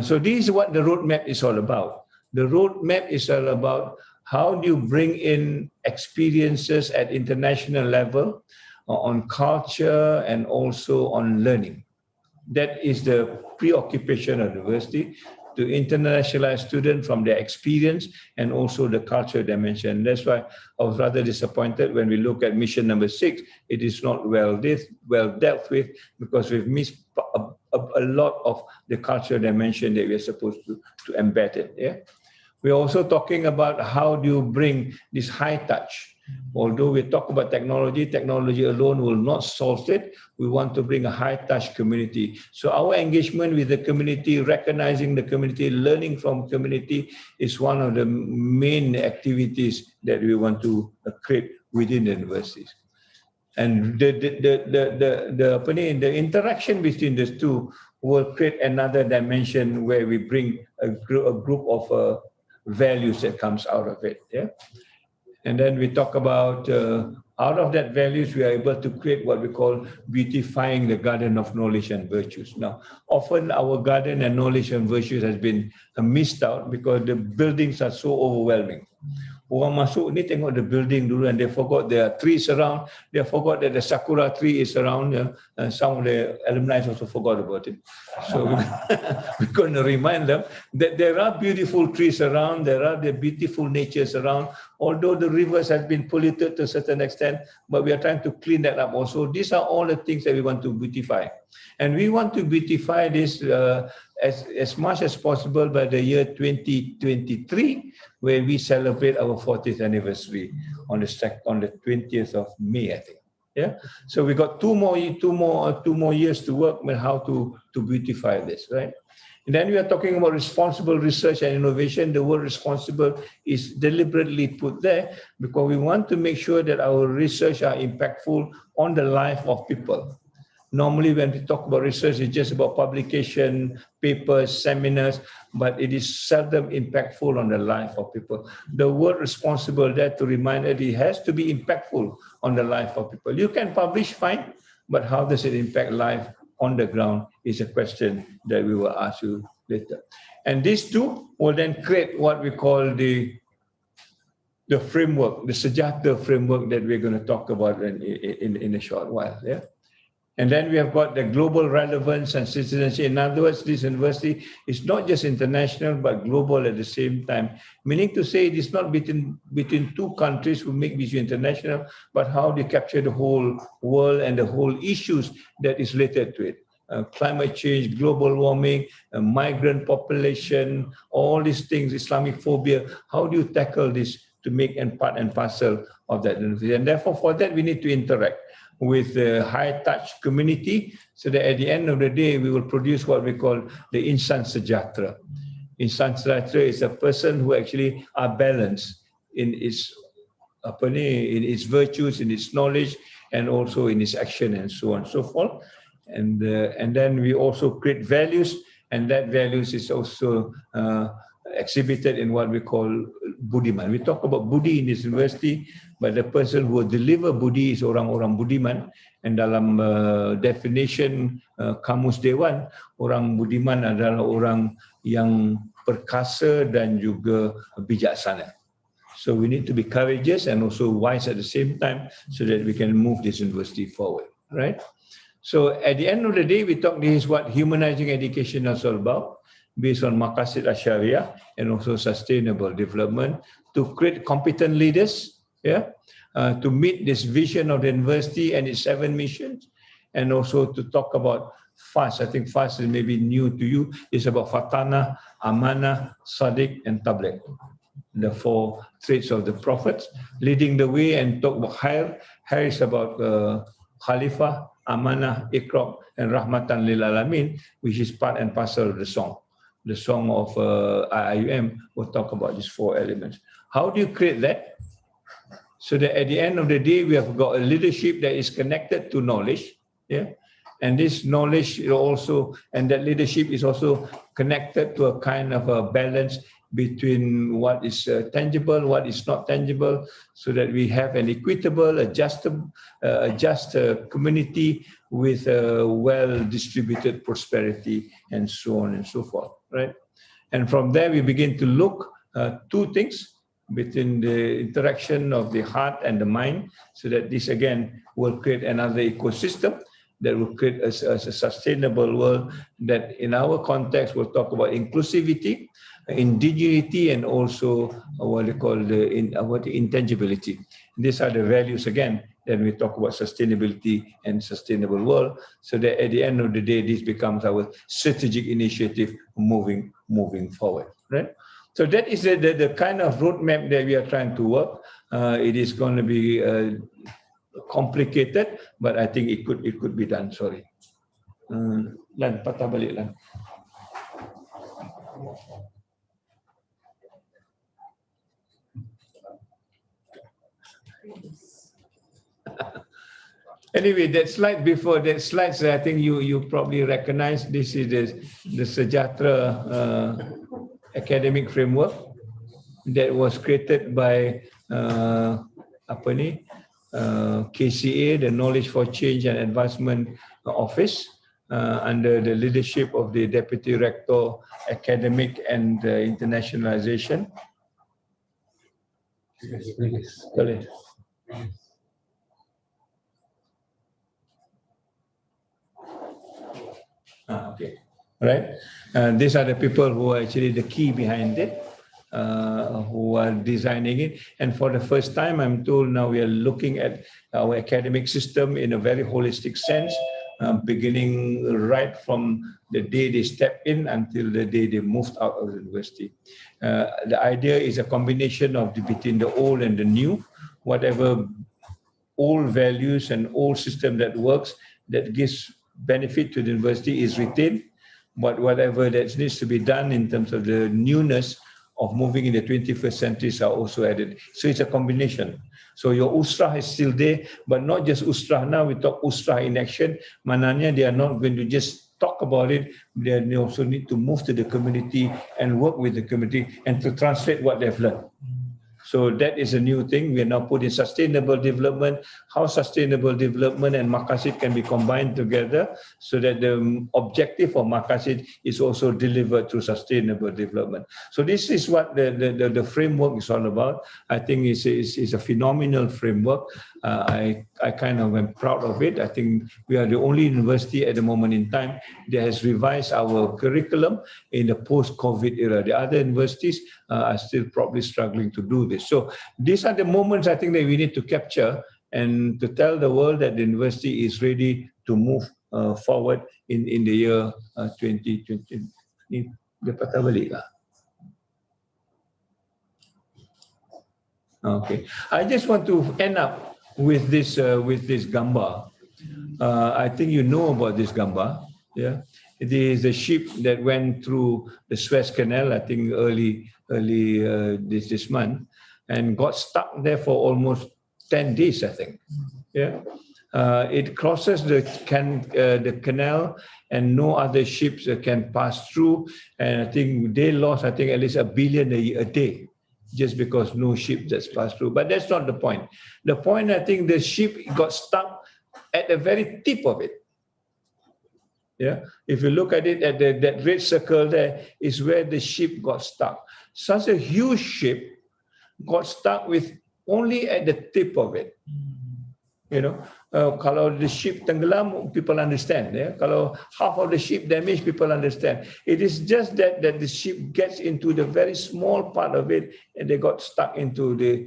So this is what the roadmap is all about. The roadmap is all about how do you bring in experiences at international level on culture and also on learning. That is the preoccupation of the university, to internationalize students from their experience and also the cultural dimension. That's why I was rather disappointed when we look at mission number 6. It is not well dealt with, because we've missed a lot of the cultural dimension that we're supposed to embed it. Yeah? We're also talking about how do you bring this high touch. Although we talk about technology alone will not solve it. We want to bring a high touch community. So our engagement with the community, recognizing the community, learning from community is one of the main activities that we want to create within the universities. And the interaction between the two will create another dimension where we bring a group of values that comes out of it. Yeah. And then we talk about, out of that values, we are able to create what we call beautifying the garden of knowledge and virtues. Now, often our garden and knowledge and virtues has been missed out because the buildings are so overwhelming. Orang masuk ni tengok the building dulu and they forgot there are trees around. They forgot that the sakura tree is around. And some of the alumni also forgot about it. So we're going to remind them that there are beautiful trees around. There are the beautiful natures around. Although the rivers have been polluted to a certain extent, but we are trying to clean that up also. These are all the things that we want to beautify. And we want to beautify this as much as possible by the year 2023, where we celebrate our 40th anniversary on the 20th of May, I think. Yeah. So we got two more years to work on how to beautify this, right? And then we are talking about responsible research and innovation. The word responsible is deliberately put there because we want to make sure that our research are impactful on the life of people. Normally, when we talk about research, it's just about publication, papers, seminars, but it is seldom impactful on the life of people. The word responsible there to remind that it has to be impactful on the life of people. You can publish, fine, but how does it impact life on the ground is a question that we will ask you later. And these two will then create what we call the framework, the Sejahtera framework that we're going to talk about in a short while. Yeah. And then we have got the global relevance and citizenship. In other words, this university is not just international, but global at the same time. Meaning to say it is not between two countries who make this international, but how they capture the whole world and the whole issues that is related to it. Climate change, global warming, migrant population, all these things, Islamic phobia. How do you tackle this to make part and parcel of that university? And therefore, for that, we need to interact with the high-touch community, so that at the end of the day, we will produce what we call the Insan Sejahtera. Insan Sejahtera is a person who actually are balanced in its virtues, in its knowledge, and also in its action, and so on and so forth. And then we also create values, and that values is also exhibited in what we call budiman. We talk about budi in this university, but the person who will deliver budi is orang-orang budiman. And dalam definition Kamus Dewan, orang budiman adalah orang yang perkasa dan juga bijaksana. So we need to be courageous and also wise at the same time so that we can move this university forward, right? So at the end of the day, we talk this is what humanizing education is all about, based on Maqasid Asyariah and also sustainable development, to create competent leaders, to meet this vision of the university and its 7 missions, and also to talk about FAST. I think FAST is maybe new to you. It's about Fatana, Amanah, Sadiq, and Tabligh, the 4 traits of the prophets, leading the way, and talk about Khair. Khair is about Khalifah, Amanah, Iqra, and Rahmatan lil Alamin, which is part and parcel of the song. The song of IIUM will talk about these 4 elements. How do you create that? So that at the end of the day, we have got a leadership that is connected to knowledge, and this knowledge also, and that leadership is also connected to a kind of a balance between what is tangible, what is not tangible, so that we have an equitable, just community with a well-distributed prosperity, and so on and so forth, right? And from there, we begin to look 2 things between the interaction of the heart and the mind, so that this again will create another ecosystem that will create a sustainable world that in our context will talk about inclusivity, indigeneity, and also what they call the intangibility. These are the values again that we talk about sustainability and sustainable world, so that at the end of the day, this becomes our strategic initiative moving forward, right? So that is the kind of roadmap that we are trying to work. It is going to be complicated, but I think it could be done. Sorry. Lan, patah balik Lan. Anyway, that slide before that slides, I think you probably recognize. This is the Sejahtera academic framework that was created by KCA, the Knowledge for Change and Advancement Office, under the leadership of the Deputy Rector, Academic and Internationalization. Boleh. Okay. Right. These are the people who are actually the key behind it, who are designing it. And for the first time, I'm told now we are looking at our academic system in a very holistic sense, beginning right from the day they step in until the day they moved out of the university. The idea is a combination of between the old and the new, whatever old values and old system that works, that gives benefit to the university is retained, but whatever that needs to be done in terms of the newness of moving in the 21st centuries are also added. So it's a combination. So your Usrah is still there, but not just Usrah now, we talk Usrah in action. Mananya, they are not going to just talk about it, they also need to move to the community and work with the community and to translate what they've learned. So that is a new thing. We are now putting sustainable development, how sustainable development and Maqasid can be combined together so that the objective of Maqasid is also delivered through sustainable development. So this is what the framework is all about. I think it's a phenomenal framework. I kind of am proud of it. I think we are the only university at the moment in time that has revised our curriculum in the post-COVID era. The other universities are still probably struggling to do this. So these are the moments I think that we need to capture and to tell the world that the university is ready to move forward in the year 2020. Okay, I just want to end up with this gambar. I think you know about this gambar. Yeah, it is a ship that went through the Suez Canal. I think early this month, and got stuck there for almost 10 days. I think. Yeah, it crosses the canal, and no other ships can pass through. And I think they lost, I think, at least $1 billion a day, just because no ship that's passed through. But that's not the point. The point, I think, the ship got stuck at the very tip of it. Yeah, if you look at it at that red circle there is where the ship got stuck. Such a huge ship got stuck with only at the tip of it. You know, kalau the ship tenggelam, people understand. Yeah, kalau half of the ship damaged, people understand. It is just that the ship gets into the very small part of it, and they got stuck into the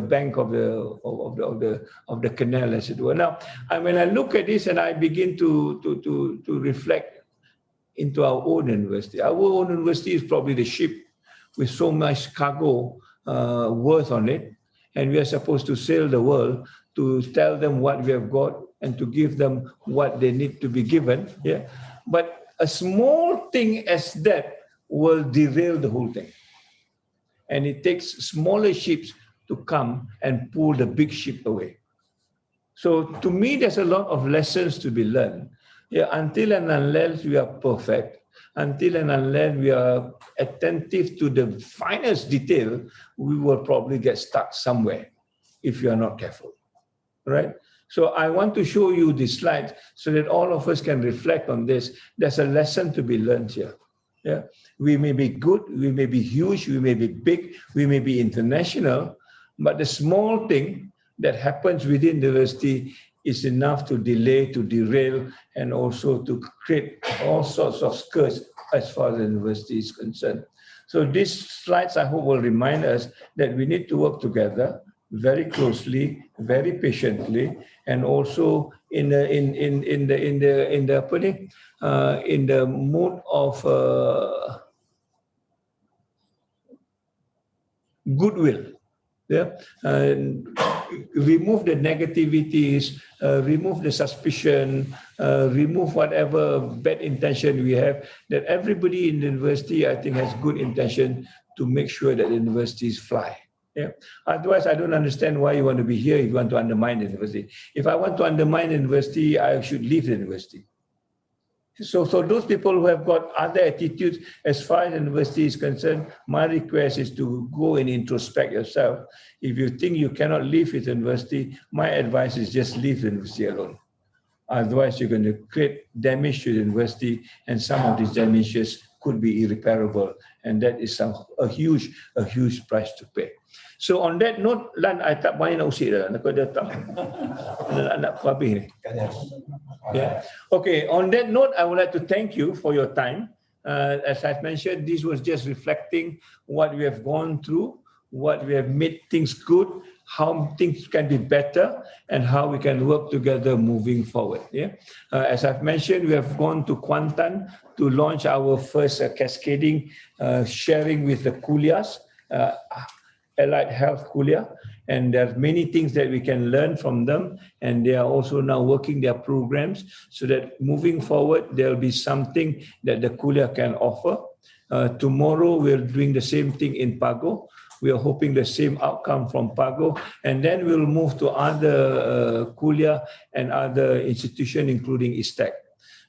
bank of the canal, as it were. Now, when I look at this and I begin to reflect into our own university, our own university is probably the ship with so much cargo worth on it, and we are supposed to sail the world to tell them what we have got and to give them what they need to be given. Yeah, but a small thing as that will derail the whole thing, and it takes smaller ships to come and pull the big ship away. So to me, there's a lot of lessons to be learned. Yeah, until and unless we are perfect, until and unless we are attentive to the finest detail, we will probably get stuck somewhere if you are not careful. Right? So I want to show you this slide so that all of us can reflect on this. There's a lesson to be learned here. Yeah, we may be good, we may be huge, we may be big, we may be international, but the small thing that happens within the university is enough to delay, to derail, and also to create all sorts of skirts as far as the university is concerned. So these slides, I hope, will remind us that we need to work together very closely, very patiently, and also in the mode of goodwill. Yeah, remove the negativities, remove the suspicion, remove whatever bad intention we have. That everybody in the university, I think, has good intention to make sure that the universities fly. Yeah. Otherwise, I don't understand why you want to be here if you want to undermine the university. If I want to undermine the university, I should leave the university. So those people who have got other attitudes as far as the university is concerned, my request is to go and introspect yourself. If you think you cannot live with the university, my advice is just leave the university alone. Otherwise, you're going to create damage to the university, and some of these damages could be irreparable. and that is a huge price to pay. So on that note, Lan, I tak main nak usik dah. Nak dia tak nak habis ni. Yeah. Okay. On that note, I would like to thank you for your time. As I've mentioned, this was just reflecting what we have gone through, what we have made things good, how things can be better, and how we can work together moving forward. Yeah. As I've mentioned, we have gone to Kuantan to launch our first cascading sharing with the kuliahs. Allied health kuliah, and there are many things that we can learn from them, and they are also now working their programs so that moving forward there will be something that the kuliah can offer. Tomorrow we're doing the same thing in Pago. We are hoping the same outcome from Pago, and then we'll move to other kuliah and other institutions, including ISTEC.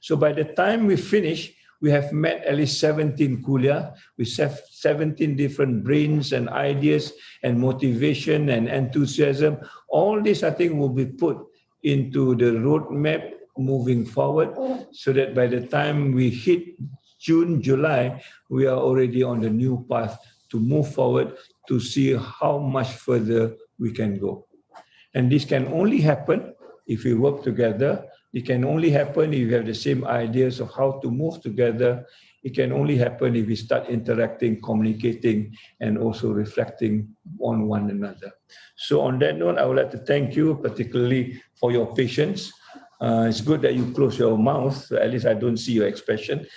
So by the time we finish, we have met at least 17 kuliah. We have 17 different brains and ideas and motivation and enthusiasm. All this, I think, will be put into the roadmap moving forward so that by the time we hit June, July, we are already on the new path to move forward to see how much further we can go. And this can only happen if we work together. It can only happen if we have the same ideas of how to move together. It can only happen if we start interacting, communicating, and also reflecting on one another. So on that note, I would like to thank you particularly for your patience. It's good that you close your mouth, so at least I don't see your expression.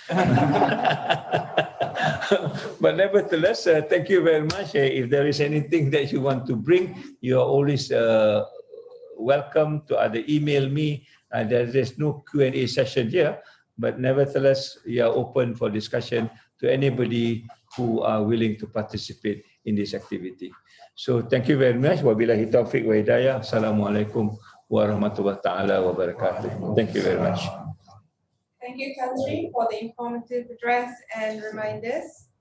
But nevertheless, thank you very much. If there is anything that you want to bring, you are always welcome to either email me. There's no Q&A session here, but nevertheless, we are open for discussion to anybody who are willing to participate in this activity. So thank you very much. Wabillahi taufiq wa hidayah. Assalamualaikum warahmatullahi ta'ala wabarakatuh. Thank you very much. Thank you, Tan Sri, for the informative address and reminders.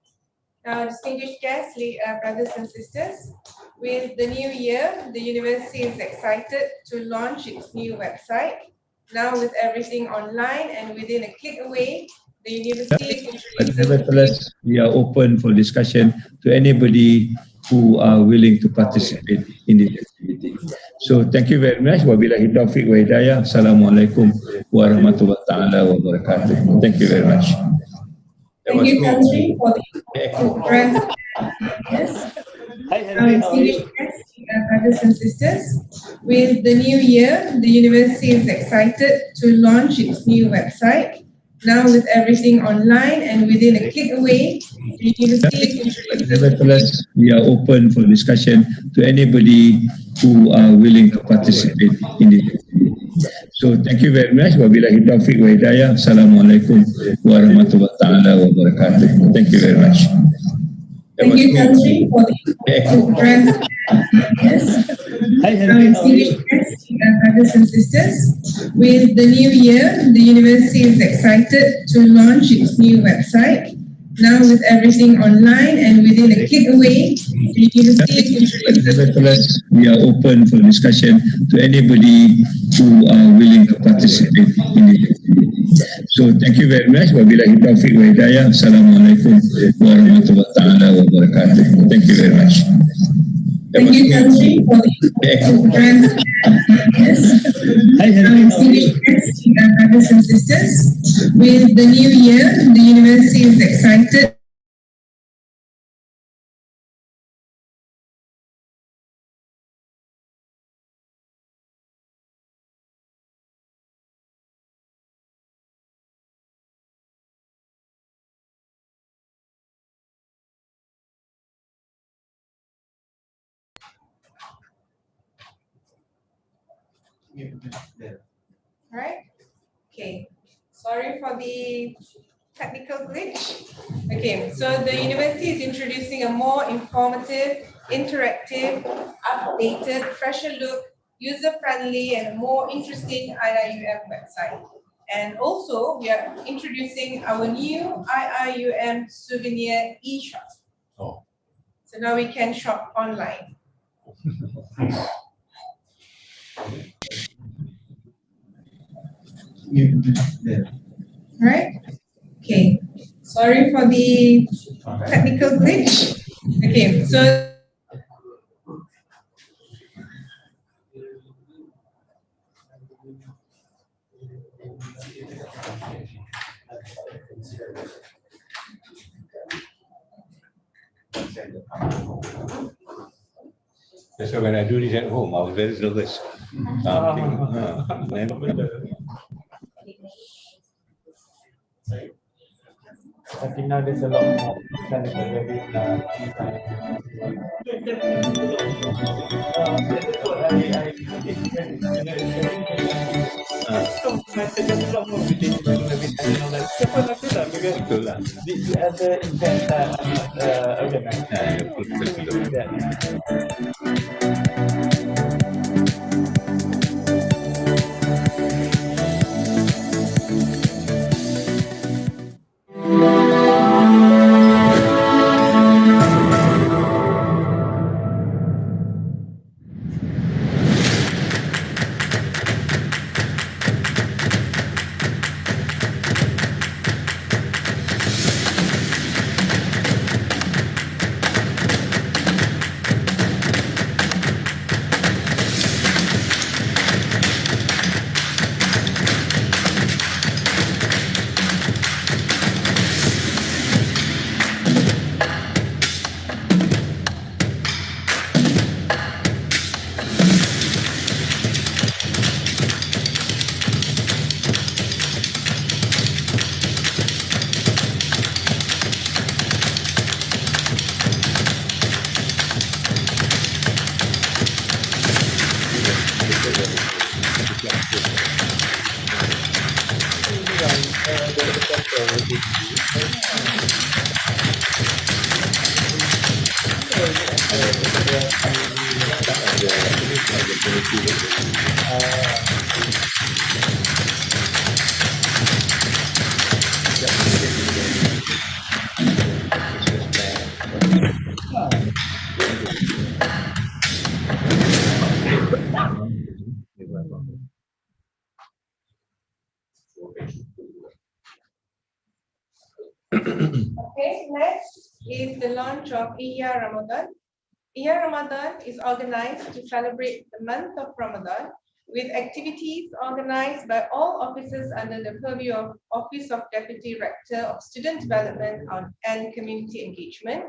Now, distinguished guests, brothers and sisters, with the new year, the university is excited to launch its new website. Now, with everything online and within a click away, the university is But introducing... nevertheless, we are open for discussion to anybody who are willing to participate in this activity. So thank you very much. Wabillahi taufiq wa hidayah. Assalamualaikum warahmatullahi ta'ala wabarakatuh. Thank you very much. Thank you, Tan Sri, for the address. Hi, Henry. How are you? Brothers and sisters, with the new year, the university is excited to launch its new website. Now, with everything online and within a click away, the university is introducing... Nevertheless, we are open for discussion to anybody who are willing to participate in this activity. So thank you very much. Wabillahi taufiq wa hidayah. Assalamualaikum warahmatullahi ta'ala wabarakatuh. Thank you very much. Thank you, Tan Sri, for the address. Hi, Henry. How are you? Brothers and sisters, with the new year, the university is excited to launch its new website. Now, with everything online and within a click away, the university is introducing... Nevertheless, we are open for discussion to anybody who are willing to participate in this activity. So thank you very much. Wabillahi taufiq wa hidayah. Assalamualaikum warahmatullahi ta'ala wabarakatuh. Thank you very much. Thank you, Tan Sri, for the address. Hi, Henry. How are you? Brothers and sisters, with the new year, the university is excited. Right? Okay. Sorry for the technical glitch. Okay, so the university is introducing a more informative, interactive, updated, fresher look, user-friendly, and more interesting IIUM website. And also, we are introducing our new IIUM souvenir e-shop. Oh. So now we can shop online. Right? Okay. Sorry for the technical glitch. Okay, so That's why when I do this at home, I was very nervous. I think now there's a lot more kind of very Betul lah. the other events are not organized. Betul. That. okay, next is the launch of IIUM Ramadan. IIUM Ramadan is organized to celebrate the month of Ramadan with activities organized by all officers under the purview of Office of Deputy Rector of Student Development and Community Engagement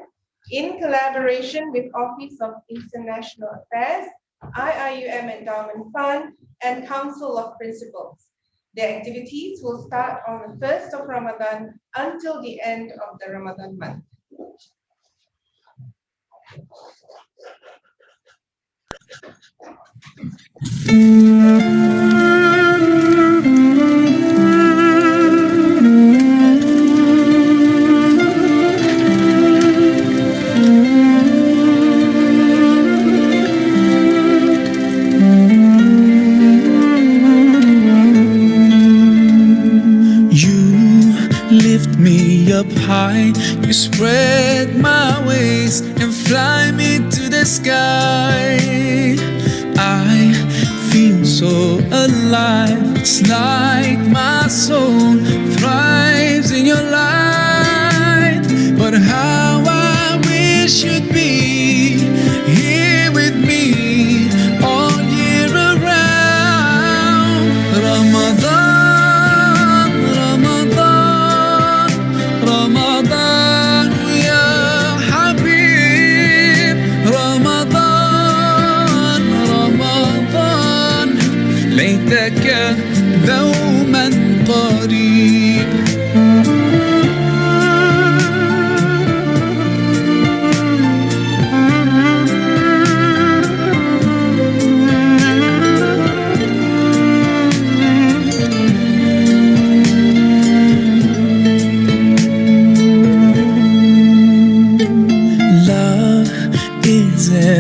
in collaboration with Office of International Affairs, IIUM Endowment Fund, and Council of Principals. The activities will start on the 1st of Ramadan until the end of the Ramadan month. Up high, you spread my wings and fly me to the sky. I feel so alive, it's like my soul thrives in your light. But how I wish you'd be here with me all year around. Ramadan, Ramadan, ya Habib. Ramadan, Ramadan, ليتك دوما قريب.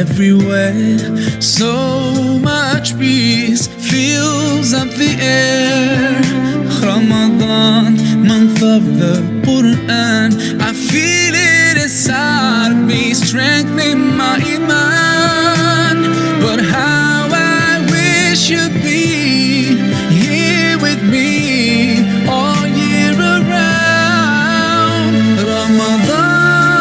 Everywhere, so much peace fills up the air. Ramadan, month of the Quran, I feel it inside me, strengthening my iman. But how I wish you'd be here with me. Ramadan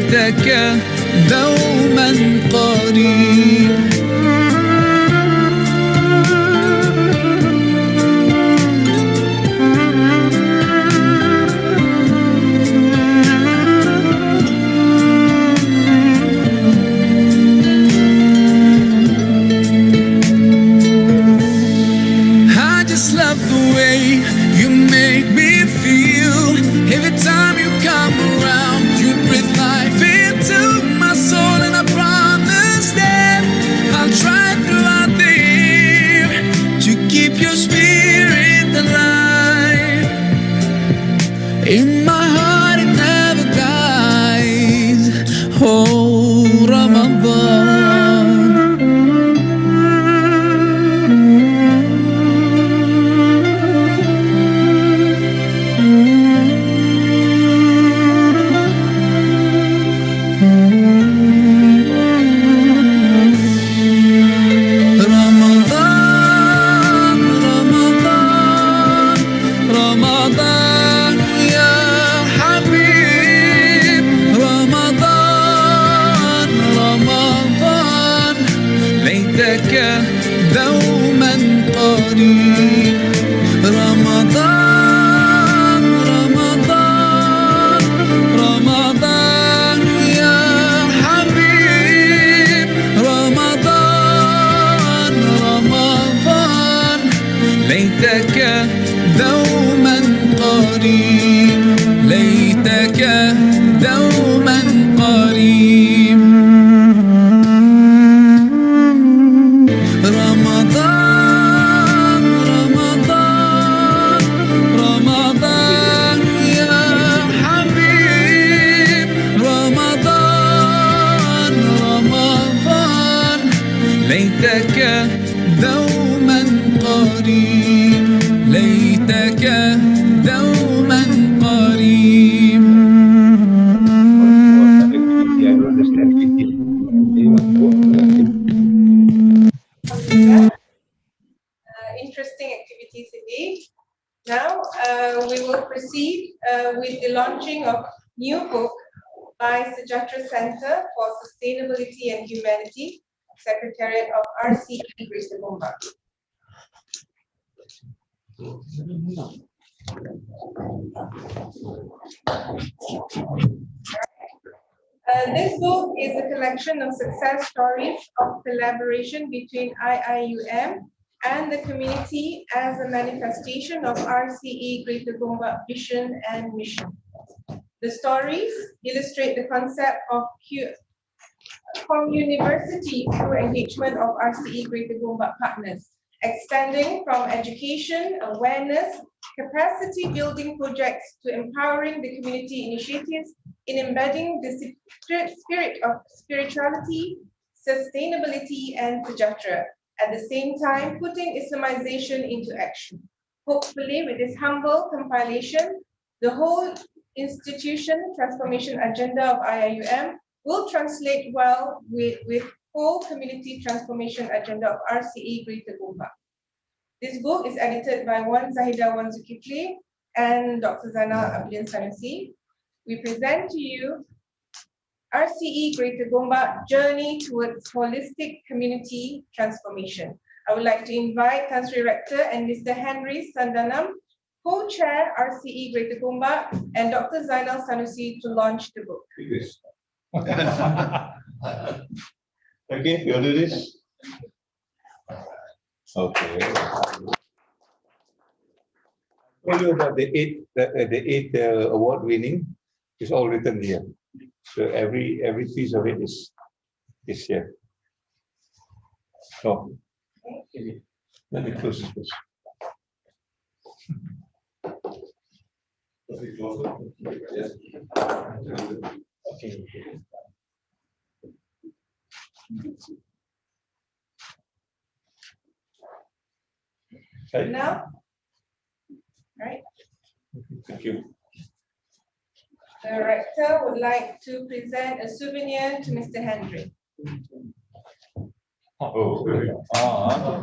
ليتك دوما قريب I just love the way you make me feel. Every time you come around, you breathe life into my soul, and I promise that I'll try throughout the year to keep your spirit alive. In my heart it never dies. Oh, Ramadan. Ramadan, Ramadan, Ramadan, ya Habib. Ramadan, Ramadan, ليتك دوما قريب. رمضان رمضان رمضان يا حبيب. رمضان رمضان ليتك دوما قريب. ليتك دوما قريب. رمضان رمضان رمضان يا حبيب. رمضان رمضان ليتك دوما قريب. ليتك دوما قريب. Interesting activities indeed. Now we will proceed with the launching of new book by Sejahtera Center for Sustainability and Humanity, Secretariat of RCE Greater Gombak. This book is a collection of success stories of collaboration between IIUM and the community as a manifestation of RCE Greater Gombak vision and mission. The stories illustrate the concept of university through engagement of RCE Greater Gombak partners, extending from education, awareness, capacity building projects to empowering the community initiatives in embedding the spirit of spirituality, sustainability, and sejahtera, at the same time putting Islamization into action. Hopefully, with this humble compilation, the whole institution transformation agenda of IIUM will translate well with whole community transformation agenda of RCE Greater Gombak. This book is edited by Wan Zahida Wan Zulkifli and Dr. Zainal Abidin Sanusi. We present to you RCE Greater Gombak Journey Towards Holistic Community Transformation. I would like to invite Country Rector and Mr. Henry Sandanam, co-chair RCE Greater Gombak, and Dr. Zainal Sanusi to launch the book. Okay, you'll do this. Okay. Tell you about the eight award winning. It's all written here. So every piece of it is here. Oh, let me close this first. Okay. Now, right? Thank you. The rector would like to present a souvenir to Mr. Henry. Oh, our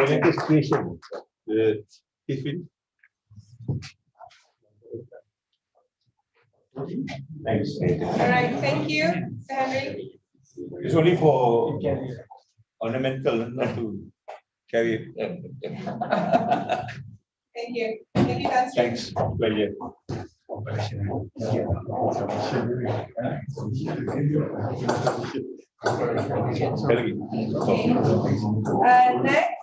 latest creation, the tiffin. Thanks. All right, thank you, Mr. Henry. It's only for ornamental, not to carry. Thank you. Thank you, Tan Sri. Thanks. Pleasure. Okay. Next,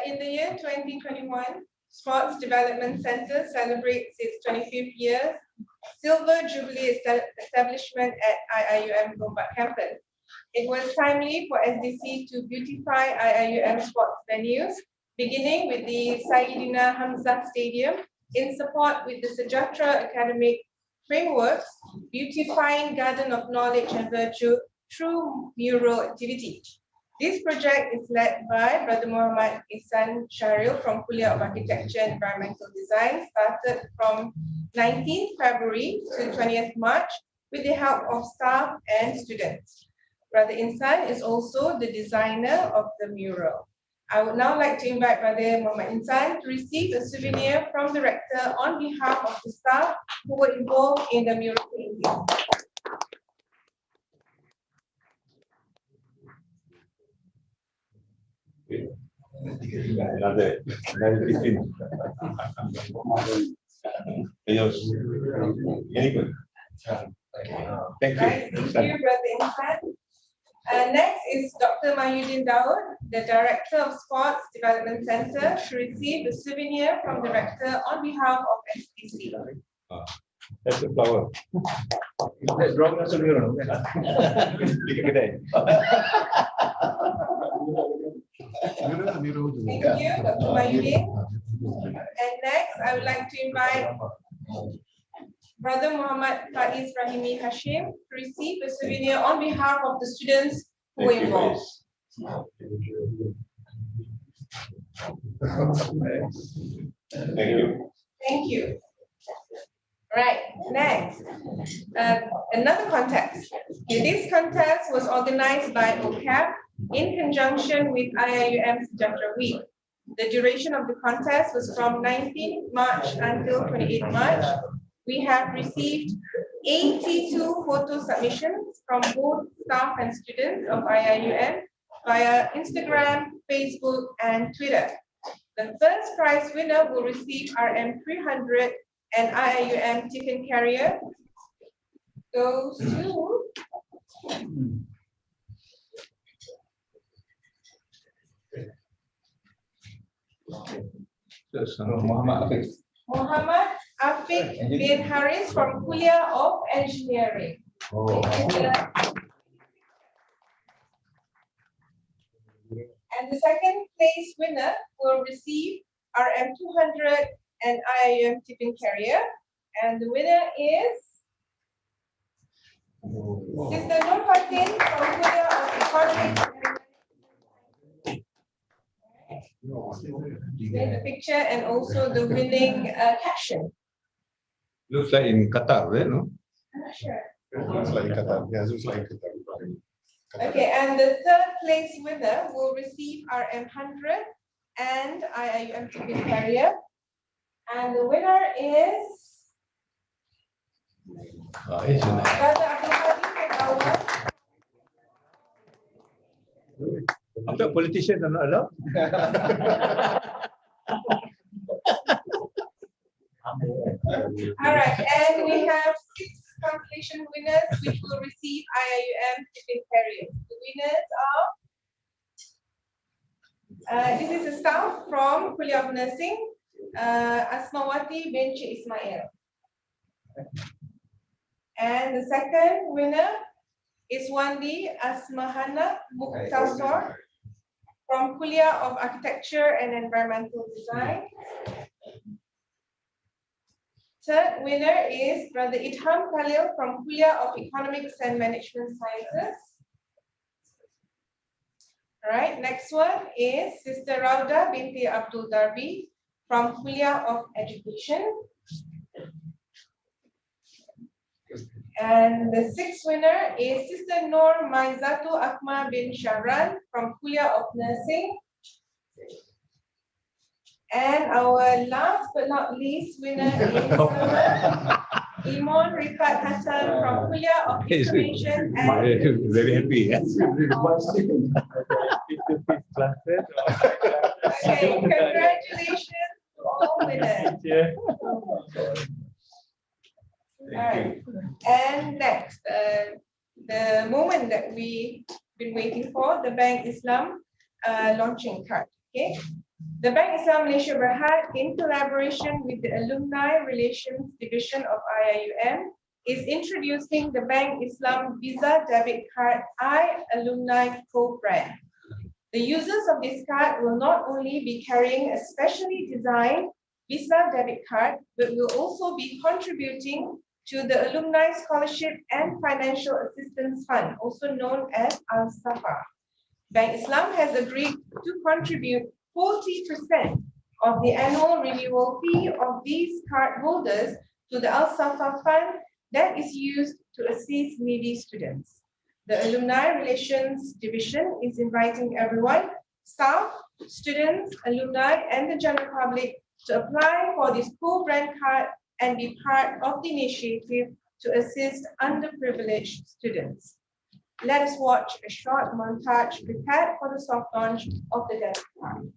in the year 2021, Sports Development Center celebrates its 25th year Silver Jubilee establishment at IIUM Gombak campus. It was timely for SDC to beautify IIUM sports venues, beginning with the Saidina Hamzah Stadium in support with the Sejahtera academic frameworks, beautifying Garden of Knowledge and Virtue through mural activity. This project is led by Brother Muhammad Ihsan Sharil from Kuliah of Architecture and Environmental Design, started from 19th February to 20th March with the help of staff and students. Brother Ihsan is also the designer of the mural. I would now like to invite Brother Muhammad Ihsan to receive a souvenir from the rector on behalf of the staff who were involved in the mural painting. Another different. Yes. Very good. Thank Right, you. thank you, Brother Ihsan. Next is Dr. Mahyudin Daud, the Director of Sports Development Center, to receive a souvenir from the Rector on behalf of SDC. That's the flower. That's wrong. That's wrong. Thank you, Dr. Mahyudin. And next, I would like to invite Brother Muhammad Faiz Rahimi Hashim to receive a souvenir on behalf of the students who were involved. Thank you. Thank you. Right, next, another contest. This contest was organized by OCAP in conjunction with IIUM Sejahtera Week. The duration of the contest was from 19th March until 28th March. We have received 82 photo submissions from both staff and students of IIUM via Instagram, Facebook, and Twitter. The first prize winner will receive RM300 and IIUM tiffin carrier. Goes to Muhammad Afiq bin Haris from Kuliah of Engineering. And the second place winner will receive RM200 and IIUM tiffin carrier. And the winner is Sister Nur Fatin from Kuliah of Economics. There's the picture and also the winning caption. Looks like in Qatar, right? No? I'm not sure. Looks like Qatar. Yeah, looks like Qatar. Okay, and the third place winner will receive RM100 and IIUM ticket carrier. And the winner is Brother Abdul Hadi Fedawar. After politicians are not allowed. All right, and we have 6 competition winners which will receive IIUM ticket carriers. The winners are this is a staff from Kuliah of Nursing, Asmawati bin Ismail. And the second winner is Wandi Asmahana Mukhtasar from Kuliah of Architecture and Environmental Design. Third winner is Brother Idham Khalil from Kuliah of Economics and Management Sciences. All right, next one is Sister Rauda binti Abdul Darbi from Kuliah of Education. And the sixth winner is Sister Nur Maizatu Akma bin Shahran from Kuliah of Nursing. And our last but not least winner is Imon Rifat Hassan from Kuliah of Information and Very happy. Yes. Okay, congratulations to all winners. Alright, and next, the moment that we've been waiting for, the Bank Islam launching card. Okay, the Bank Islam Malaysia Berhad, in collaboration with the Alumni Relations Division of IIUM, is introducing the Bank Islam Visa Debit Card iAlumni co-brand. The users of this card will not only be carrying a specially designed Visa debit card, but will also be contributing to the Alumni Scholarship and Financial Assistance Fund, also known as Al-Safa. Bank Islam has agreed to contribute 40% of the annual renewal fee of these card holders to the Al-Safa Fund that is used to assist needy students. The Alumni Relations Division is inviting everyone, staff, students, alumni, and the general public to apply for this co-brand card and be part of the initiative to assist underprivileged students. Let us watch a short montage prepared for the soft launch of the debit card.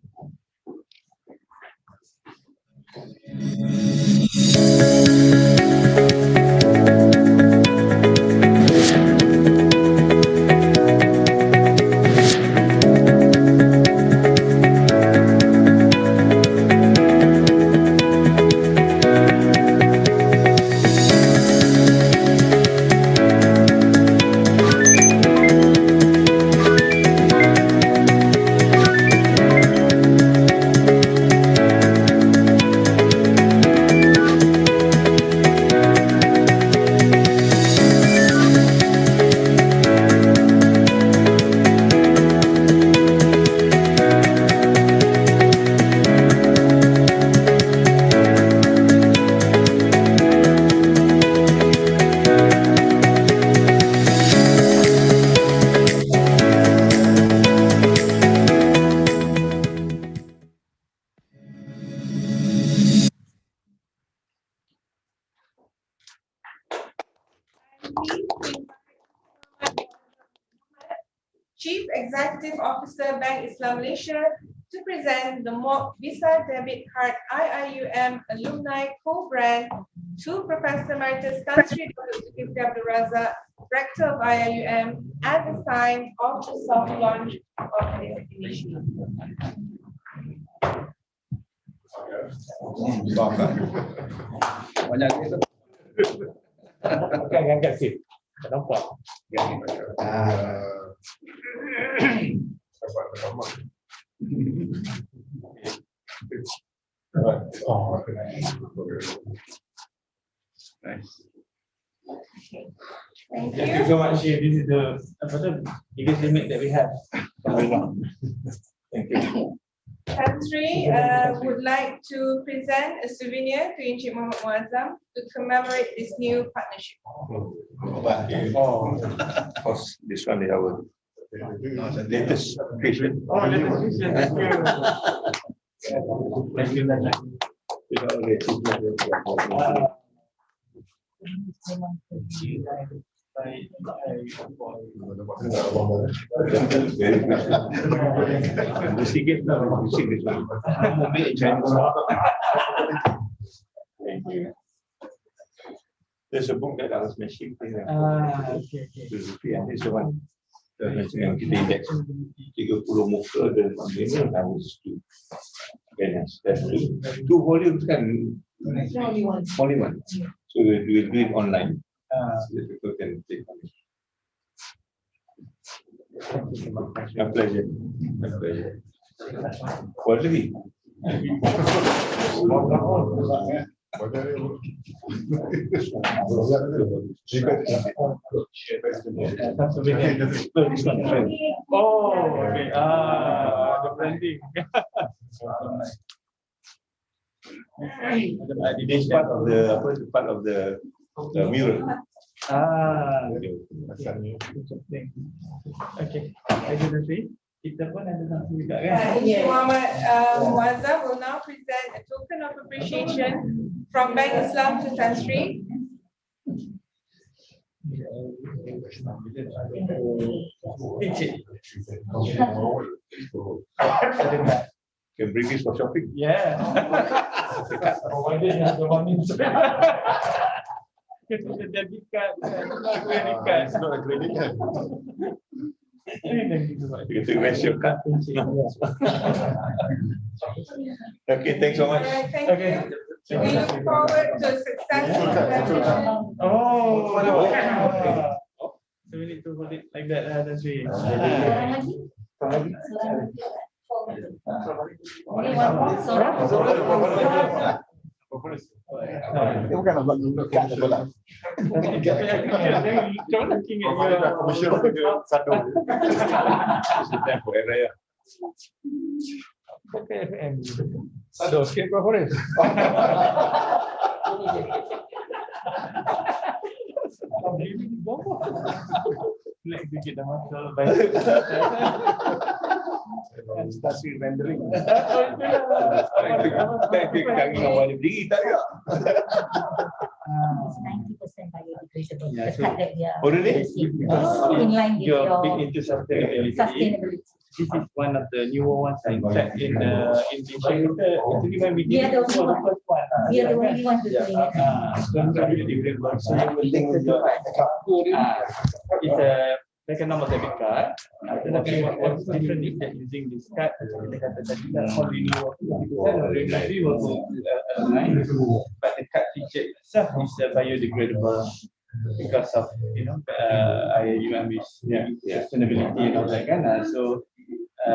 Chief Executive Officer, Bank Islam Malaysia, to present the mock Visa Debit Card IIUM Alumni co-brand to Professor Emeritus Tan Sri Dr. Zulkifli Abdul Razak, Rector of IIUM, at the time of the soft launch of this initiative. Kan angkat sikit. Tak nampak. Thank Thank you you. so much. This is the biggest limit that we have. Thank you. Tan Sri would like to present a souvenir to Encik Muhammad Muazzam to commemorate this new partnership. Of course, this one is our latest creation. Oh, thank you. Sikit lah, sikit lah. Thank you. There's a book that I was mentioning. Okay. This one. Yang kita indeks 30 muka dan sebagainya harus tu. Yes, that's two volumes kan? Only one. So we will do it online. So that people can take on it. My pleasure. My pleasure. What do we? Oh, okay. The branding. This part of the mural. Okay. Advocacy. Kita pun ada satu juga kan? Encik Muhammad Muazzam will now present a token of appreciation from Bank Islam to Tan Sri. Can bring this for shopping. Yeah. Provided yang the money. Kita debit card, credit card. It's not a credit card. You can ratio card. Okay, thanks so much. Alright, thank you. We look forward to successful collaboration. Oh, so we need to hold it like that, that's it. Dia bukan nak buat dekat apa lah. Macam mana king at Dia dah commercial dia satu. It's the time for Hari Raya. FM. Aduh, sikit corporate. Like sikit dah masuk baik. Stasi rendering. Tapi kami awal diri tak ya. It's 90% biodegradable. The fact that we are Oh really? in line with You're your big into sustainability. sustainability. This is one of the newer ones. In fact, in Malaysia, actually when we We did are the it, it was only the first one. We are the only ones doing it. So it's a like a normal debit card. Tetapi what's different is that using this card, kita kata tadi for renewal, we will go online, but the card feature itself is biodegradable because of IIUM is sustainability and all that kan. So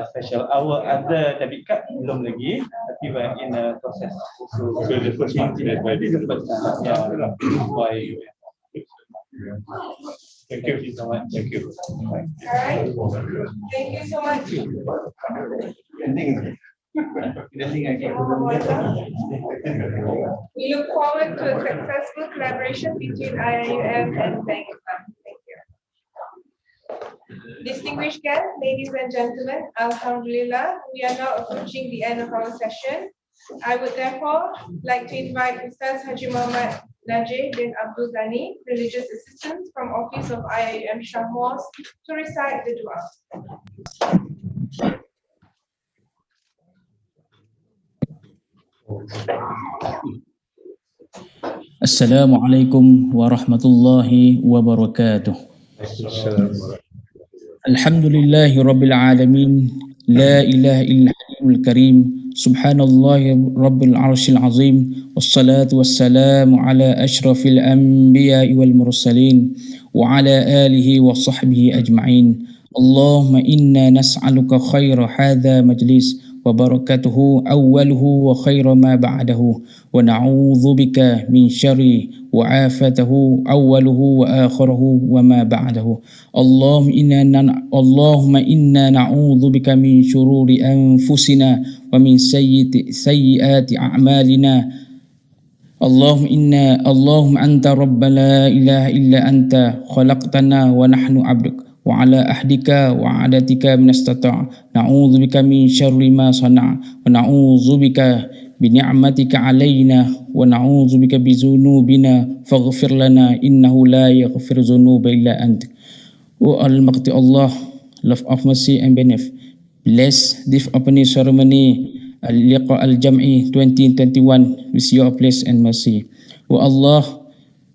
special. Our other debit card belum lagi, tapi we're in a process. So the first one is biodegradable. Yeah, for IIUM. Thank you so much. Thank you. Alright, thank you so much. We look forward to a successful collaboration between IIUM and Bank Islam. Thank you. Distinguished guests, ladies and gentlemen, Alhamdulillah, we are now approaching the end of our session. I would therefore like to invite Ustaz Haji Muhammad Najib bin Abdul Ghani, Religious Assistant from Office of IIUM Shahmos, to recite the dua. Assalamualaikum warahmatullahi wabarakatuh. Alhamdulillahi rabbil alamin. La ilaha illa halimul karim. Subhanallahi rabbil arshil azim. Wassalatu wassalamu ala ashrafil anbiya'i wal mursalin. Wa ala alihi wa sahbihi ajma'in. Allahumma inna nas'aluka khaira hadha majlis wa barakatuhu awwaluhu wa khaira ma ba'dahu wa na'udzu bika min syarri wa afatahu awwaluhu wa akhiruhu wa ma ba'dahu. Allahumma inna na'udzu bika min syururi anfusina wa min sayyiati a'malina. Allahumma anta rabba la ilaha illa anta khalaqtana wa nahnu 'abduk wa ala ahdika wa adatika minastata' na'udzu bika min syarri ma sana' wa na'udzu bika bi ni'matika 'alaina wa na'udzu bika bi dzunubina faghfir lana innahu la yaghfiru dzunuba illa ant. O Almighty Allah, love of mercy and benefit, bless this opening ceremony Al-Liqa Al-Jamaie 2021 with your place and mercy. O Allah,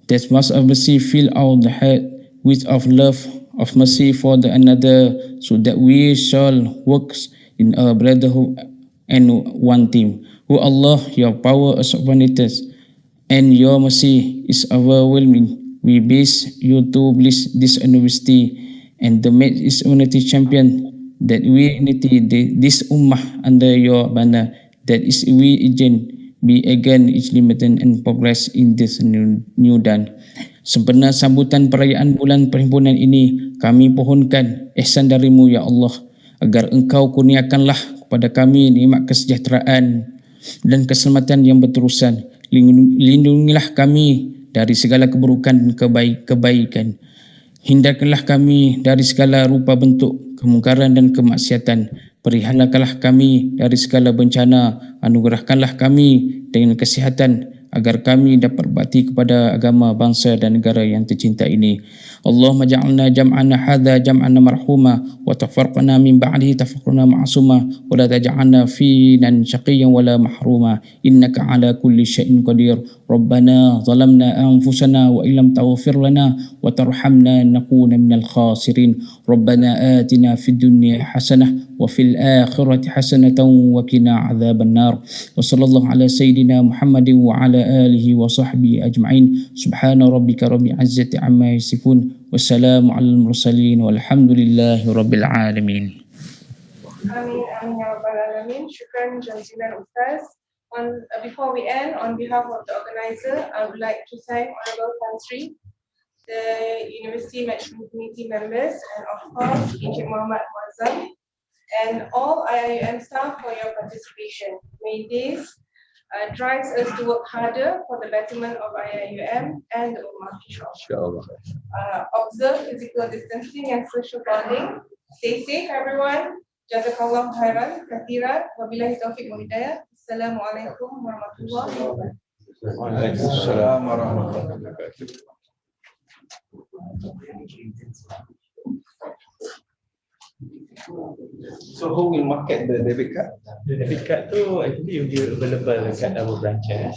that most of mercy fill our heart with of love of mercy for the another, so that we shall work in a brotherhood and one team. O Allah, your power is abundant and your mercy is overwhelming. We base you to bless this university and the make this unity champion, that we unity this ummah under your banner, that is we agent be again is limited and progress in this new dawn. Sempena sambutan perayaan bulan perhimpunan ini, kami pohonkan ihsan darimu ya Allah, agar engkau kurniakanlah kepada kami nikmat kesejahteraan dan keselamatan yang berterusan. Lindungilah kami dari segala keburukan dan kebaikan. Hindarkanlah kami dari segala rupa bentuk kemungkaran dan kemaksiatan. Perihalakanlah kami dari segala bencana. Anugerahkanlah kami dengan kesihatan agar kami dapat berbakti kepada agama, bangsa dan negara yang tercinta ini. Allahumma ja'alna jam'ana hadha jam'ana marhuma wa tafarqana min ba'dihi tafarqana ma'suma wa la taj'alna finan syaqiyyan wala mahruma innaka ala kulli syai'in qadir. Rabbana zalamna anfusana wa illam taghfir lana wa tarhamna nakuna minal khasirin. Rabbana atina fid dunya hasanah wa fil akhirati hasanatan wa qina adzaban nar. Wa sallallahu ala sayyidina Muhammadin wa ala alihi wa sahbihi ajma'in. Subhana rabbika rabbil izzati amma yasifun. Wassalamu alal mursalin walhamdulillahi rabbil alamin. Amin, amin, ya rabbal alamin. Shukran jazilan Ustaz. Before we end, on behalf of the organizer, I would like to thank Honorable Tan Sri, the University Management Committee members, and of course, Encik Muhammad Muazzam, and all IIUM staff for your participation. May this drives us to work harder for the betterment of IIUM and the Ummah, inshallah. Observe physical distancing and social bonding. Stay safe, everyone. Jazakallah khairan kathiran. Wabillahi taufiq wal hidayah. Assalamualaikum warahmatullahi wabarakatuh. Waalaikumsalam warahmatullahi wabarakatuh. So who will market the debit card? The debit card tu actually will be available dekat our branches.